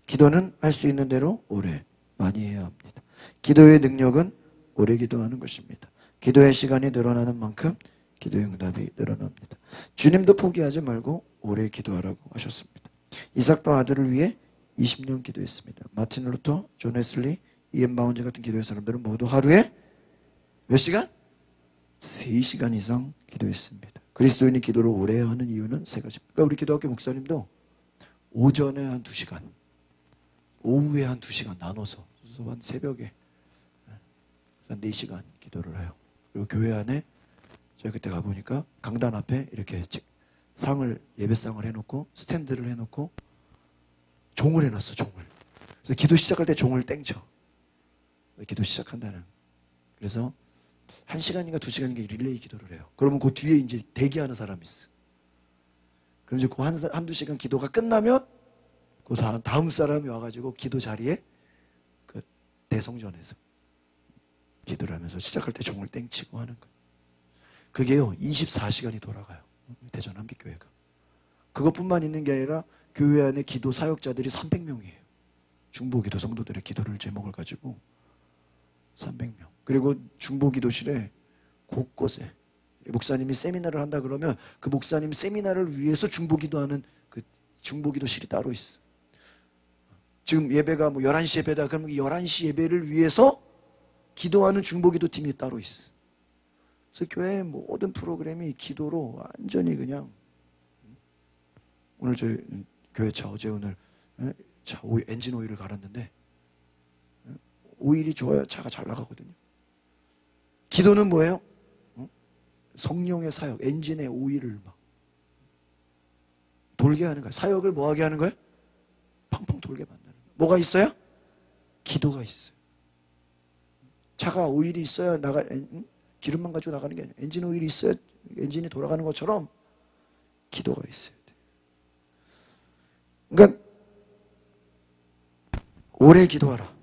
기도는 할 수 있는 대로 오래 많이 해야 합니다. 기도의 능력은 오래 기도하는 것입니다. 기도의 시간이 늘어나는 만큼 기도의 응답이 늘어납니다. 주님도 포기하지 말고 오래 기도하라고 하셨습니다. 이삭도 아들을 위해 20년 기도했습니다. 마틴 루터, 존 웨슬리, 이엔 바운즈 같은 기도의 사람들은 모두 하루에 몇 시간? 3시간 이상 기도했습니다. 그리스도인이 기도를 오래 하는 이유는 3가지입니다. 그러니까 우리 기도학교 목사님도 오전에 한 2시간, 오후에 한 2시간 나눠서 한 새벽에 한 4시간 기도를 해요. 그리고 교회 안에 제가 그때 가보니까 강단 앞에 이렇게 예배상을 해놓고 스탠드를 해놓고 종을 해놨어, 종을. 그래서 기도 시작할 때 종을 땡쳐. 기도 시작한다는. 그래서 1시간인가 2시간인가 릴레이 기도를 해요. 그러면 그 뒤에 이제 대기하는 사람이 있어. 그럼 이제 그 한두 시간 기도가 끝나면 그 다음 사람이 와가지고 기도 자리에 그 대성전에서 기도를 하면서 시작할 때 종을 땡치고 하는 거예요. 그게요, 24시간이 돌아가요. 대전 한빛교회가. 그것뿐만 있는 게 아니라 교회 안에 기도 사역자들이 300명이에요. 중보기도 성도들의 기도를 제목을 가지고 300명. 그리고 중보기도실에 곳곳에 목사님이 세미나를 한다 그러면 그 목사님 세미나를 위해서 중보기도하는 그 중보기도실이 따로 있어. 지금 예배가 뭐 11시 예배다 그러면 11시 예배를 위해서 기도하는 중보기도팀이 따로 있어. 그래서 교회 모든 프로그램이 기도로 완전히 그냥. 오늘 저희 교회 차 어제 오늘 차 엔진 오일을 갈았는데 오일이 좋아야 차가 잘 나가거든요. 기도는 뭐예요? 성령의 사역, 엔진의 오일을 막 돌게 하는 거예요. 사역을 뭐하게 하는 거예요? 펑펑 돌게 만드는 거예요. 뭐가 있어요? 기도가 있어요. 차가 오일이 있어야 기름만 가지고 나가는 게 아니에요. 엔진 오일이 있어야 엔진이 돌아가는 것처럼 기도가 있어야 돼요. 그러니까 오래 기도하라.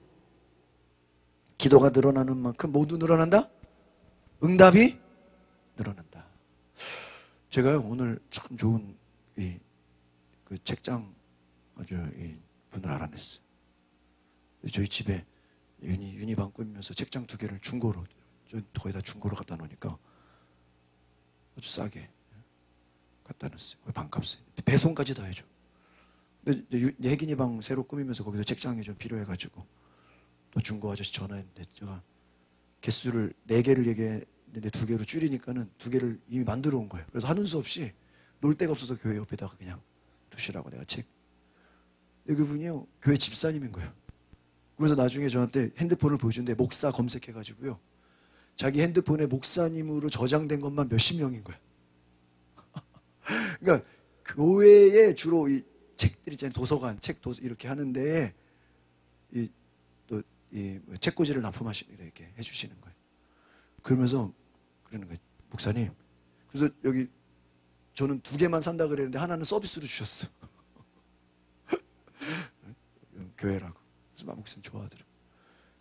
기도가 늘어나는 만큼 모두 늘어난다? 응답이 늘어난다. 제가요 오늘 참 좋은 그 책장 아주 분을 알아냈어요. 저희 집에 유니방 꾸미면서 책장 2개를 중고로 거의 다 중고로 갖다 놓으니까 아주 싸게 갖다 놨어요. 거의 반값에 배송까지 다 해줘. 근데 예기니방 새로 꾸미면서 거기서 책장이 좀 필요해가지고 또 중고 아저씨 전화했는데 제가 개수를 4개를 얘기했는데 2개로 줄이니까는 2개를 이미 만들어 온 거예요. 그래서 하는 수 없이 놀 데가 없어서 교회 옆에다가 그냥 두시라고 내가 책. 그분이요 교회 집사님인 거예요. 그래서 나중에 저한테 핸드폰을 보여주는데 목사 검색해가지고요 자기 핸드폰에 목사님으로 저장된 것만 몇십 명인 거예요. 그러니까 교회에 주로 이 책들이 있잖아요. 도서관, 이렇게 하는데 책꽂이를 납품하시는 이렇게 해주시는 거예요. 그러면서 그러는 거예요. 목사님, 그래서 여기 저는 2개만 산다 그랬는데 하나는 서비스로 주셨어. 교회라고. 그래서 막 목사님 좋아하더라고요.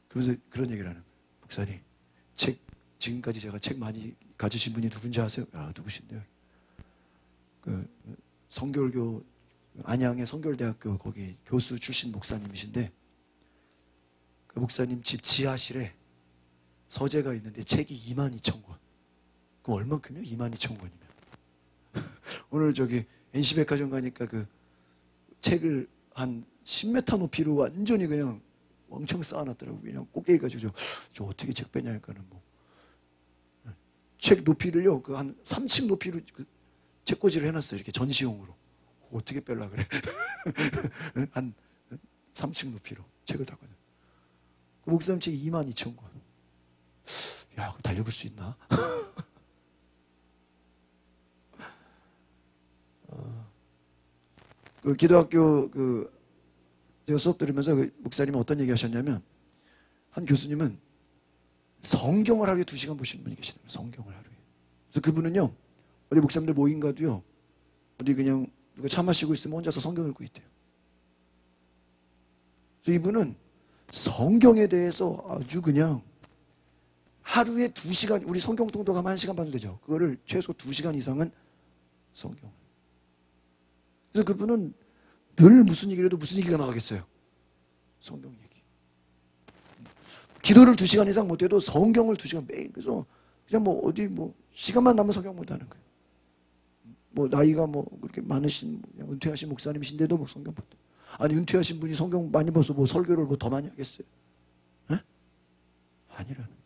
그러면서 그런 얘기를 하는 거예요. 목사님, 지금까지 제가 책 많이 가지신 분이 누군지 아세요? 야, 누구신데요? 그 성결교 안양의 성결대학교 거기 교수 출신 목사님이신데 그 목사님 집 지하실에 서재가 있는데 책이 22,000권. 그럼 얼만큼이요? 22,000권이면. 오늘 저기 NC백화점 가니까 그 책을 한 10m 높이로 완전히 그냥 왕창 쌓아놨더라고요. 그냥 꼭대기 가지고 저 어떻게 책 빼냐니까는 책 높이를요 그 한 3층 높이로 그 책꽂이를 해놨어요. 이렇게 전시용으로. 어떻게 뺄라 그래? 한 3층 높이로 책을 닦아요. 그 목사님 책이 22,000권. 야, 다 읽을 수 있나? 그 기도학교 제가 수업 들으면서 그 목사님은 어떤 얘기 하셨냐면, 한 교수님은 성경을 하루에 2시간 보시는 분이 계시더라고요. 성경을 하루에. 그래서 그분은요, 어디 목사님들 모임 가도요, 어디 그냥 누가 차 마시고 있으면 혼자서 성경 읽고 있대요. 그래서 이분은 성경에 대해서 아주 그냥 하루에 2시간, 우리 성경 통독하면 1시간 반 되죠. 그거를 최소 2시간 이상은 성경. 그래서 그분은 늘 무슨 얘기를 해도 무슨 얘기가 나가겠어요? 성경 얘기. 기도를 2시간 이상 못해도 성경을 2시간 매일. 그래서 그냥 뭐 어디 뭐 시간만 나면 성경 못하는 거예요. 뭐 나이가 뭐 그렇게 많으신 그냥 은퇴하신 목사님이신데도 뭐 성경 못. 아니 은퇴하신 분이 성경 많이 봐서 뭐 설교를 뭐 더 많이 하겠어요? 에? 아니라는 거예요.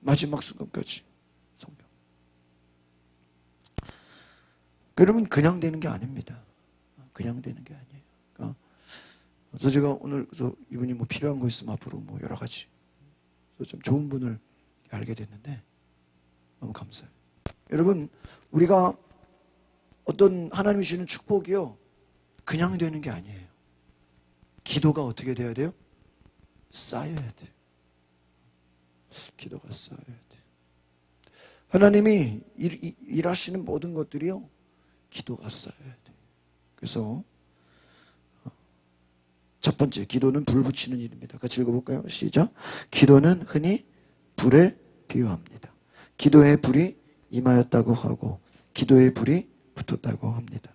마지막 순간까지 성경. 여러분 그냥 되는 게 아닙니다. 그냥 되는 게 아니에요. 그러니까 그래서 제가 오늘 이분이 뭐 필요한 거 있으면 앞으로 뭐 여러 가지 좀 좋은 분을 알게 됐는데 너무 감사해요. 여러분 우리가 어떤 하나님이 주시는 축복이요 그냥 되는 게 아니에요. 기도가 어떻게 돼야 돼요? 쌓여야 돼요. 기도가 쌓여야 돼요. 하나님이 일하시는 모든 것들이요 기도가 쌓여야 돼요. 그래서 첫 번째 기도는 불 붙이는 일입니다. 같이 읽어볼까요? 시작. 기도는 흔히 불에 비유합니다. 기도의 불이 임하였다고 하고 기도의 불이 붙었다고 합니다.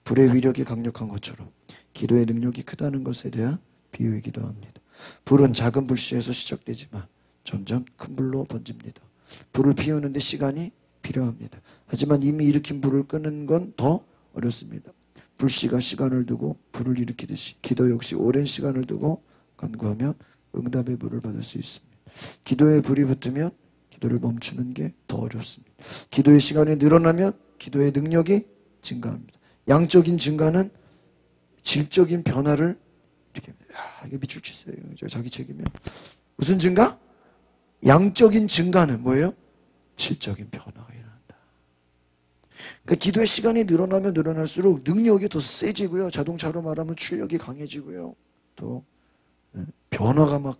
불의 위력이 강력한 것처럼 기도의 능력이 크다는 것에 대한 비유이기도 합니다. 불은 작은 불씨에서 시작되지만 점점 큰 불로 번집니다. 불을 피우는 데 시간이 필요합니다. 하지만 이미 일으킨 불을 끄는 건 더 어렵습니다. 불씨가 시간을 두고 불을 일으키듯이 기도 역시 오랜 시간을 두고 간구하면 응답의 불을 받을 수 있습니다. 기도에 불이 붙으면 기도를 멈추는 게 더 어렵습니다. 기도의 시간이 늘어나면 기도의 능력이 증가합니다. 양적인 증가는 질적인 변화를 이렇게 이게 밑줄 치세요. 자기 책이면 무슨 증가? 양적인 증가는 뭐예요? 질적인 변화가 일어난다. 그러니까 기도의 시간이 늘어나면 늘어날수록 능력이 더 세지고요. 자동차로 말하면 출력이 강해지고요. 또 변화가 막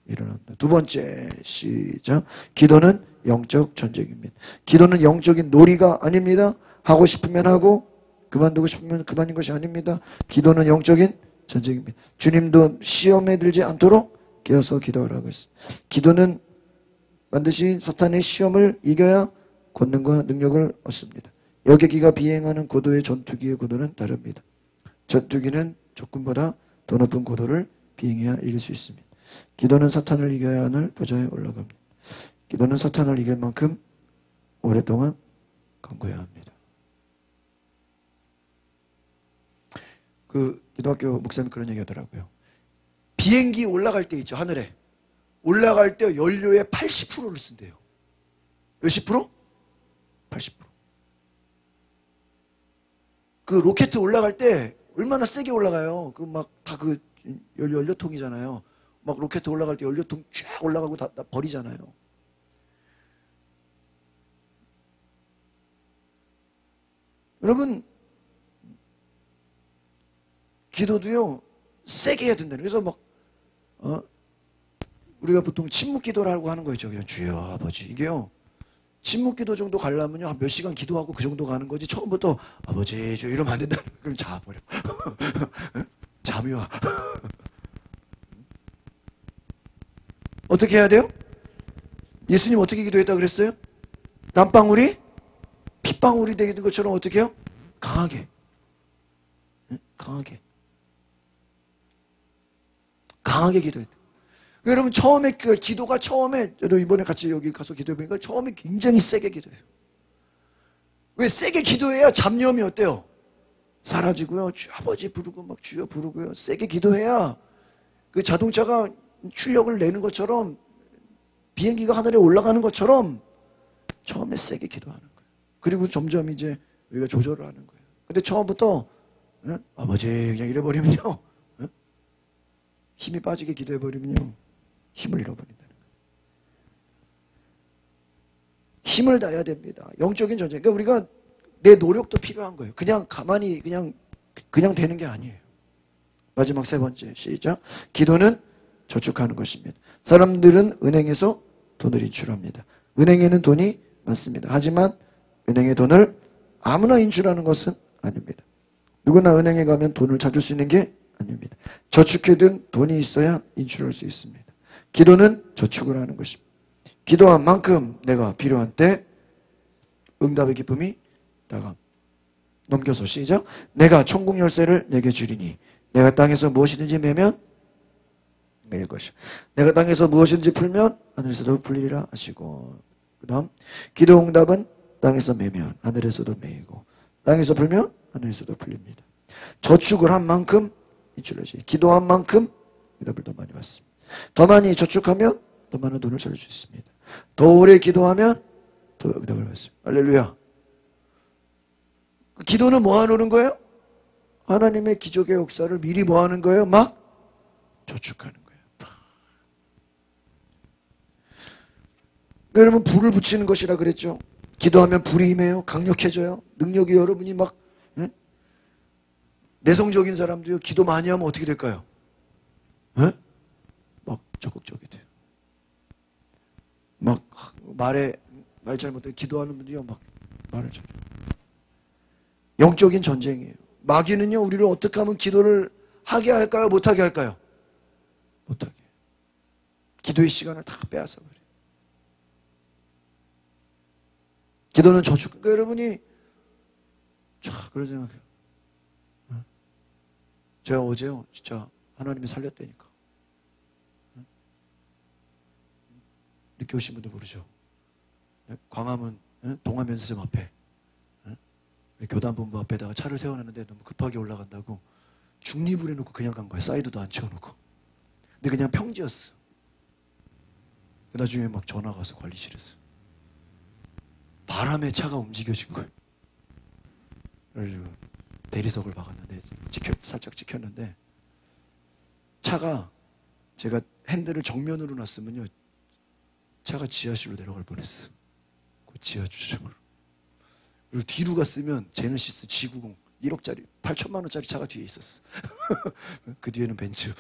일어난다. 두 번째 시작. 기도는 영적 전쟁입니다. 기도는 영적인 놀이가 아닙니다. 하고 싶으면 하고 그만두고 싶으면 그만인 것이 아닙니다. 기도는 영적인 전쟁입니다. 주님도 시험에 들지 않도록 깨어서 기도하라고 했어요. 기도는 반드시 사탄의 시험을 이겨야 권능과 능력을 얻습니다. 여객기가 비행하는 고도의 전투기의 고도는 다릅니다. 전투기는 적군보다 더 높은 고도를 비행해야 이길 수 있습니다. 기도는 사탄을 이겨야 하는 보좌에 올라갑니다. 기도는 사탄을 이길 만큼 오랫동안 간구해야 합니다. 그 기도학교 목사님 그런 얘기 하더라고요. 비행기 올라갈 때 있죠, 하늘에. 올라갈 때 연료의 80%를 쓴대요. 몇십 프로? 80%. 그 로켓 올라갈 때 얼마나 세게 올라가요. 그 막 다 그 연료통이잖아요. 막 로켓 올라갈 때 연료통 쫙 올라가고 다 버리잖아요. 여러분 기도도요 세게 해야 된다는. 그래서 막 우리가 보통 침묵기도라고 하는 거 있죠. 그냥 주여 아버지 이게요 침묵기도 정도 가려면요 한 몇 시간 기도하고 그 정도 가는 거지. 처음부터 아버지 저 이러면 안 된다. 그럼 자버려. 잠이 와. 어떻게 해야 돼요? 예수님 어떻게 기도했다고 그랬어요? 땀방울이 핏방울이 되는 것처럼 어떻게 해요? 강하게. 강하게. 강하게 기도했다. 여러분 처음에 그 기도가 처음에 저도 이번에 같이 여기 가서 기도해보니까 처음에 굉장히 세게 기도해요. 왜 세게 기도해야 잡념이 어때요? 사라지고요. 주 아버지 부르고 막 주여 부르고요. 세게 기도해야 그 자동차가 출력을 내는 것처럼 비행기가 하늘에 올라가는 것처럼 처음에 세게 기도하는 거예요. 그리고 점점 이제 우리가 조절을 하는 거예요. 근데 처음부터 아버지 그냥 이래버리면요 힘이 빠지게 기도해버리면요 힘을 잃어버린다는 거예요. 힘을 다해야 됩니다. 영적인 전쟁. 그러니까 우리가 내 노력도 필요한 거예요. 그냥 가만히 그냥 되는 게 아니에요. 마지막 세 번째, 시작. 기도는 저축하는 것입니다. 사람들은 은행에서 돈을 인출합니다. 은행에는 돈이 많습니다. 하지만 은행에 돈을 아무나 인출하는 것은 아닙니다. 누구나 은행에 가면 돈을 찾을 수 있는 게 아닙니다. 저축해둔 돈이 있어야 인출할 수 있습니다. 기도는 저축을 하는 것입니다. 기도한 만큼 내가 필요한 때 응답의 기쁨이 다가옵니다. 넘겨서 시작. 내가 천국 열쇠를 내게 주리니 내가 땅에서 무엇이든지 매면 매일 것이요 내가 땅에서 무엇이든지 풀면 하늘에서도 풀리리라 하시고, 그 다음 기도 응답은 땅에서 매면 하늘에서도 매이고 땅에서 풀면 하늘에서도 풀립니다. 저축을 한 만큼 인출하지. 기도한 만큼 응답을 더 많이 받습니다. 더 많이 저축하면 더 많은 돈을 찾을 수 있습니다. 더 오래 기도하면 더 응답을 받습니다. 할렐루야. 기도는 뭐 하는 거예요? 하나님의 기적의 역사를 미리 뭐 하는 거예요? 막 저축하는 거예요. 여러분, 불을 붙이는 것이라 그랬죠. 기도하면 불이 임해요. 강력해져요. 능력이 여러분이 막 내성적인 사람도요, 기도 많이 하면 어떻게 될까요? 막 적극적이 돼요. 막 말 잘못해 기도하는 분들이요, 막 말을 잘해요. 영적인 전쟁이에요. 마귀는요, 우리를 어떻게 하면 기도를 하게 할까요? 못하게 할까요? 못하게. 기도의 시간을 다 빼앗아 버려요. 기도는 저축. 그러니까 여러분이 그런 생각해요. 제가 어제요, 진짜 하나님이 살렸다니까. 늦게 오신 분들 모르죠. 광화문 동아면세점 앞에 교단본부 앞에다가 차를 세워놨는데 너무 급하게 올라간다고 중립을 해놓고 그냥 간 거예요. 사이드도 안 채워놓고. 근데 그냥 평지였어. 나중에 막 전화가 와서 관리실에서 바람에 차가 움직여진 거예요. 그래가지고 대리석을 박았는데 살짝 찍혔는데, 차가 제가 핸들을 정면으로 놨으면요, 차가 지하실로 내려갈 뻔했어. 그 지하 주차장으로. 그리고 뒤로 갔으면 제네시스 G90 1억짜리 8천만 원짜리 차가 뒤에 있었어. 그 뒤에는 벤츠.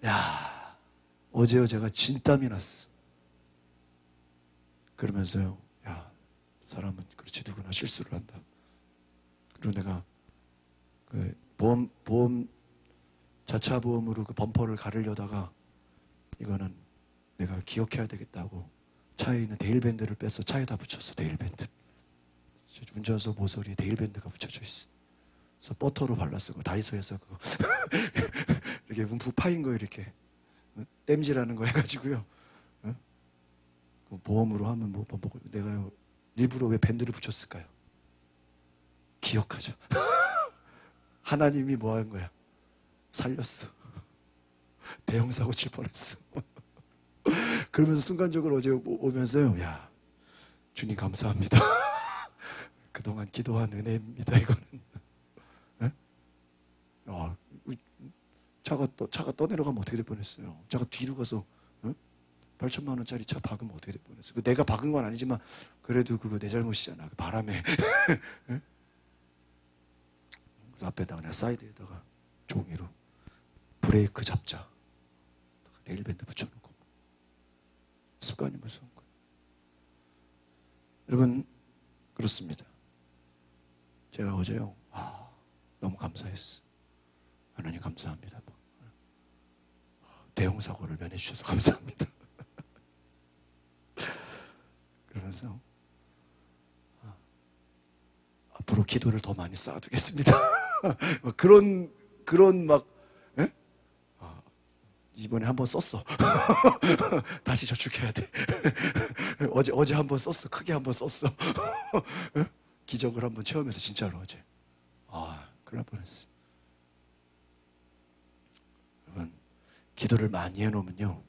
야, 어제요 제가 진땀이 났어. 그러면서요, 야, 사람은 그렇지 누구나 실수를 한다. 그리고 내가 그 보험 자차 보험으로 그 범퍼를 가르려다가 이거는 내가 기억해야 되겠다고 차에 있는 데일밴드를 빼서 차에다 붙였어. 데일밴드. 운전석 모서리에 데일밴드가 붙여져 있어. 그래서 버터로 발랐어. 다이소에서 그거 이렇게 움푹 파인 거 이렇게 땜질하는 거 해가지고요. 보험으로 하면 뭐 내가 일부러 왜 밴드를 붙였을까요? 기억하죠. 하나님이 뭐 한 거야? 살렸어. 대형 사고 칠 뻔했어. 그러면서 순간적으로 어제 오면서요, 야, 주님 감사합니다. 그동안 기도한 은혜입니다. 이거는. 네? 차가 떠내려가면 어떻게 될 뻔했어요. 차가 뒤로 가서 8천만 원짜리 차 박으면 어떻게 될 뻔했어요. 내가 박은 건 아니지만 그래도 그거 내 잘못이잖아. 그 바람에. 그래서 앞에다가 내가 사이드에다가 종이로 브레이크 잡자. 데일밴드 붙여놓고. 습관이 무서운 거예요. 여러분, 그렇습니다. 제가 어제요, 너무 감사했어. 하나님 감사합니다. 대형 사고를 면해 주셔서 감사합니다. 그러면서 앞으로 기도를 더 많이 쌓아두겠습니다. 그런 막 이번에 한번 썼어. 다시 저축해야 돼. 어제 한번 썼어. 크게 한번 썼어. 기적을 한번 체험해서 진짜로 어제. 큰일 날 뻔했어. 여러분, 기도를 많이 해놓으면요,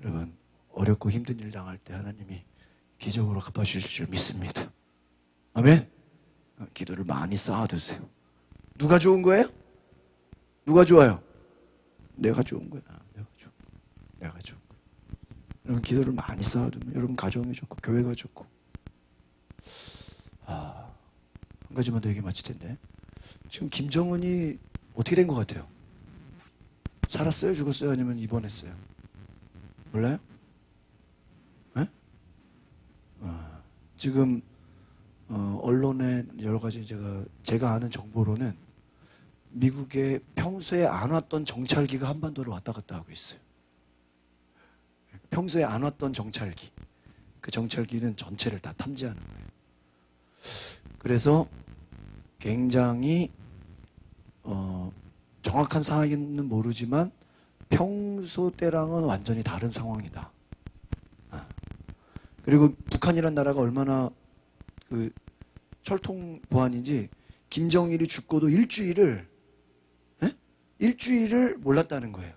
여러분, 어렵고 힘든 일 당할 때 하나님이 기적으로 갚아주실 줄 믿습니다. 아멘? 기도를 많이 쌓아두세요. 누가 좋은 거예요? 누가 좋아요? 내가 좋은 거야. 내가 좋은 거야. 여러분 기도를 많이 쌓아두면 여러분 가정이 좋고 교회가 좋고. 한 가지만 더 얘기 마칠 텐데, 지금 김정은이 어떻게 된 것 같아요? 살았어요? 죽었어요? 아니면 입원했어요? 몰라요? 네? 지금 언론에 여러 가지 제가 아는 정보로는 미국에 평소에 안 왔던 정찰기가 한반도로 왔다 갔다 하고 있어요. 평소에 안 왔던 정찰기. 그 정찰기는 전체를 다 탐지하는 거예요. 그래서 굉장히 정확한 상황은 모르지만 평소 때랑은 완전히 다른 상황이다. 그리고 북한이란 나라가 얼마나 그 철통 보안인지, 김정일이 죽고도 일주일을 몰랐다는 거예요.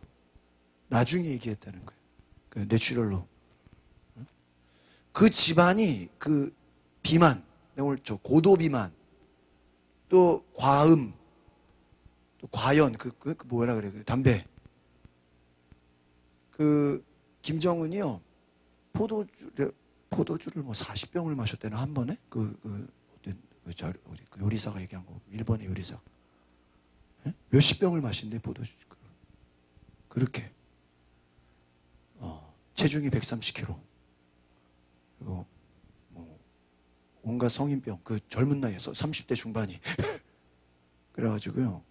나중에 얘기했다는 거예요. 그 뇌출혈로. 그 집안이 그 비만, 오늘 고도 비만, 또 과음, 또 과연, 그 뭐라 그래, 그 담배. 그 김정은이요, 포도주를 뭐 40병을 마셨대나 한 번에? 그 요리사가 얘기한 거, 일본의 요리사. 몇십 병을 마신대, 포도주. 그렇게. 체중이 130kg. 그리고 뭐 온갖 성인병, 그 젊은 나이에 30대 중반이. 그래가지고요,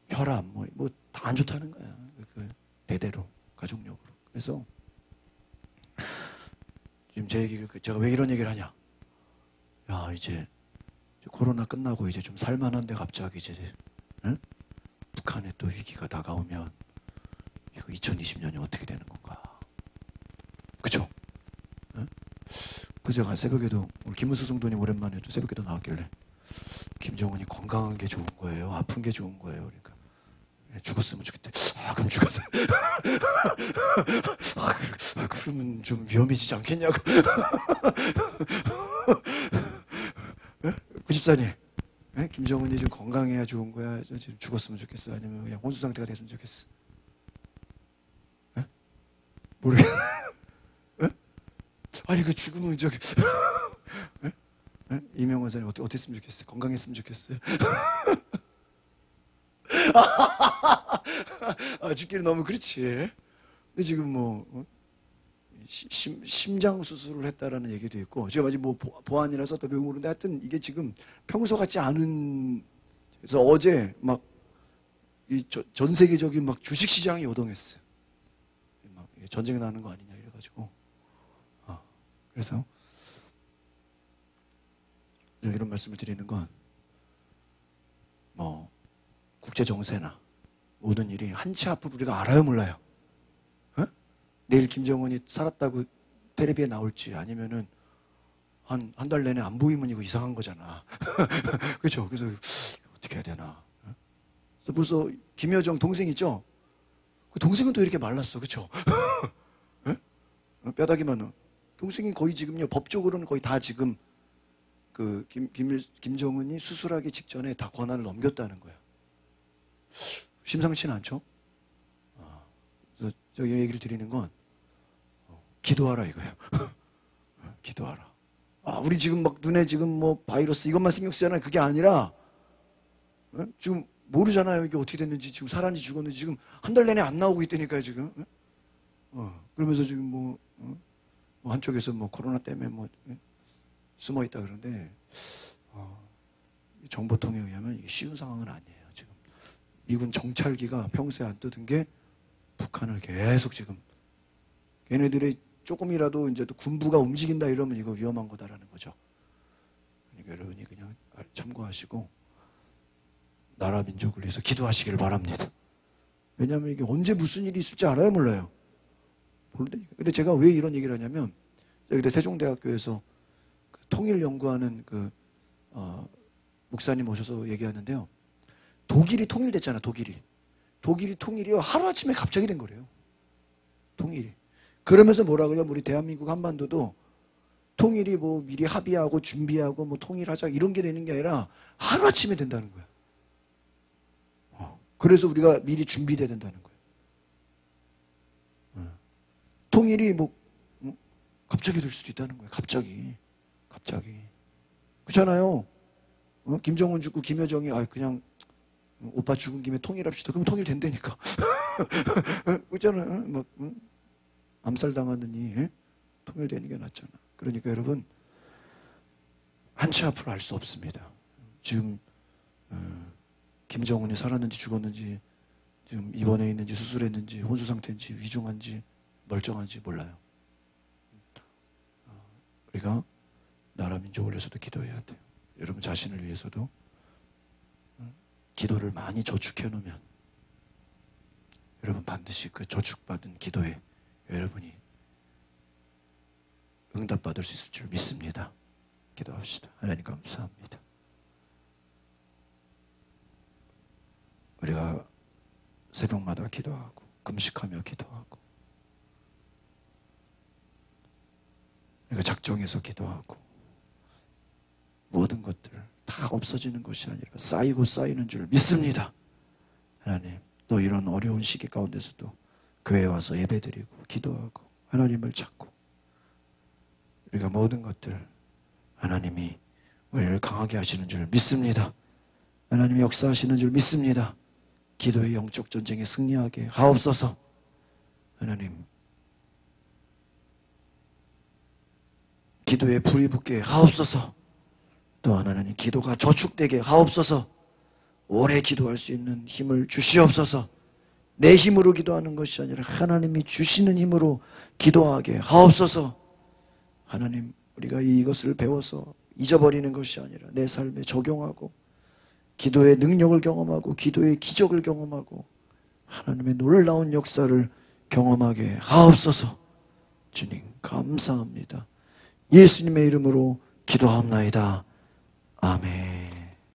혈압 뭐 다 안 좋다는 거야. 그 대대로 가족력으로. 그래서 지금 제가 왜 이런 얘기를 하냐? 야, 이제 코로나 끝나고 이제 좀 살만한데 갑자기 이제 북한에 또 위기가 다가오면 이거 2020년이 어떻게 되는 건가? 그쵸? 그 제가 새벽에도 우리 김은수 성도님 오랜만에 또 새벽에도 나왔길래, 김정은이 건강한 게 좋은 거예요? 아픈 게 좋은 거예요? 그러니까 죽었으면 좋겠대. 그럼 죽었어. 그러면 좀 위험해지지 않겠냐고. 94님, 김정은이 좀 건강해야 좋은 거야? 지금 죽었으면 좋겠어? 아니면 그냥 혼수 상태가 됐으면 좋겠어? 모르겠어. 아니, 그 죽으면 이명원 사님 어땠으면 좋겠어? 건강했으면 좋겠어요? 죽기는 너무 그렇지. 근데 지금 뭐 심장 수술을 했다라는 얘기도 있고, 제가 아직 뭐 보안이라서 더 모르는데, 하여튼 이게 지금 평소 같지 않은. 그래서 어제 막 전 세계적인 막 주식 시장이 요동했어요. 막 전쟁 나는 거 아니냐 이래가지고. 그래서 이런 말씀을 드리는 건, 뭐 국제 정세나 모든 일이 한치 앞으로 우리가 알아요, 몰라요? 내일 김정은이 살았다고 텔레비에 나올지, 아니면은 한 달 내내 안 보이면 이거 이상한 거잖아. 그렇죠? 그래서 어떻게 해야 되나? 벌써 김여정 동생 있죠? 그 동생은 또 이렇게 말랐어, 그렇죠? 뼈다귀만. 동생이 거의 지금요, 법적으로는 거의 다 지금 그 김정은이 수술하기 직전에 다 권한을 넘겼다는 거예요. 심상치는 않죠? 그래서 저 얘기를 드리는 건, 기도하라 이거예요. 기도하라. 우리 지금 막 눈에 지금 뭐 바이러스 이것만 신경 쓰잖아요. 그게 아니라 지금 모르잖아요. 이게 어떻게 됐는지, 지금 살았는지 죽었는지. 지금 한 달 내내 안 나오고 있다니까요, 지금. 그러면서 지금 뭐 한쪽에서 뭐 코로나 때문에 뭐 숨어 있다 그러는데, 정보통에 의하면 이게 쉬운 상황은 아니에요. 지금 미군 정찰기가 평소에 안 뜨던 게 북한을 계속 지금, 걔네들의 조금이라도 이제 또 군부가 움직인다 이러면 이거 위험한 거다라는 거죠. 그러니까 여러분이 그냥 참고하시고 나라 민족을 위해서 기도하시길 바랍니다. 왜냐하면 이게 언제 무슨 일이 있을지 알아요, 몰라요? 모른다니까. 근데 제가 왜 이런 얘기를 하냐면, 그때 세종대학교에서 그 통일 연구하는 그 목사님 오셔서 얘기하는데요. 독일이 통일됐잖아, 독일이 통일이요, 하루아침에 갑자기 된 거래요. 통일이. 그러면서 뭐라 그래요? 우리 대한민국 한반도도 통일이 뭐 미리 합의하고 준비하고 뭐 통일하자 이런 게 되는 게 아니라 하루아침에 된다는 거야. 그래서 우리가 미리 준비돼야 된다는 거예요. 통일이 갑자기 될 수도 있다는 거예요. 갑자기. 그렇잖아요. 김정은 죽고 김여정이 그냥 오빠 죽은 김에 통일합시다. 그럼 통일된다니까. 그렇잖아요. 암살당하느니 통일되는 게 낫잖아. 그러니까 여러분, 한치 앞으로 알 수 없습니다. 지금 김정은이 살았는지 죽었는지, 지금 입원해 있는지 수술했는지 혼수 상태인지 위중한지 멀쩡한지 몰라요. 우리가 나라 민족을 위해서도 기도해야 돼요. 여러분 자신을 위해서도 기도를 많이 저축해 놓으면 여러분 반드시 그 저축받은 기도에 여러분이 응답받을 수 있을 줄 믿습니다. 기도합시다. 하나님 감사합니다. 우리가 새벽마다 기도하고 금식하며 기도하고 우리가 작정해서 기도하고 모든 것들 다 없어지는 것이 아니라 쌓이고 쌓이는 줄 믿습니다. 하나님, 또 이런 어려운 시기 가운데서도 교회에 와서 예배드리고 기도하고 하나님을 찾고 우리가 모든 것들 하나님이 우리를 강하게 하시는 줄 믿습니다. 하나님이 역사하시는 줄 믿습니다. 기도의 영적 전쟁에 승리하게 하옵소서. 하나님, 기도에 불이 붙게 하옵소서. 또한 하나님, 기도가 저축되게 하옵소서. 오래 기도할 수 있는 힘을 주시옵소서. 내 힘으로 기도하는 것이 아니라 하나님이 주시는 힘으로 기도하게 하옵소서. 하나님, 우리가 이것을 배워서 잊어버리는 것이 아니라 내 삶에 적용하고 기도의 능력을 경험하고 기도의 기적을 경험하고 하나님의 놀라운 역사를 경험하게 하옵소서. 주님 감사합니다. 예수님의 이름으로 기도합나이다. 아멘.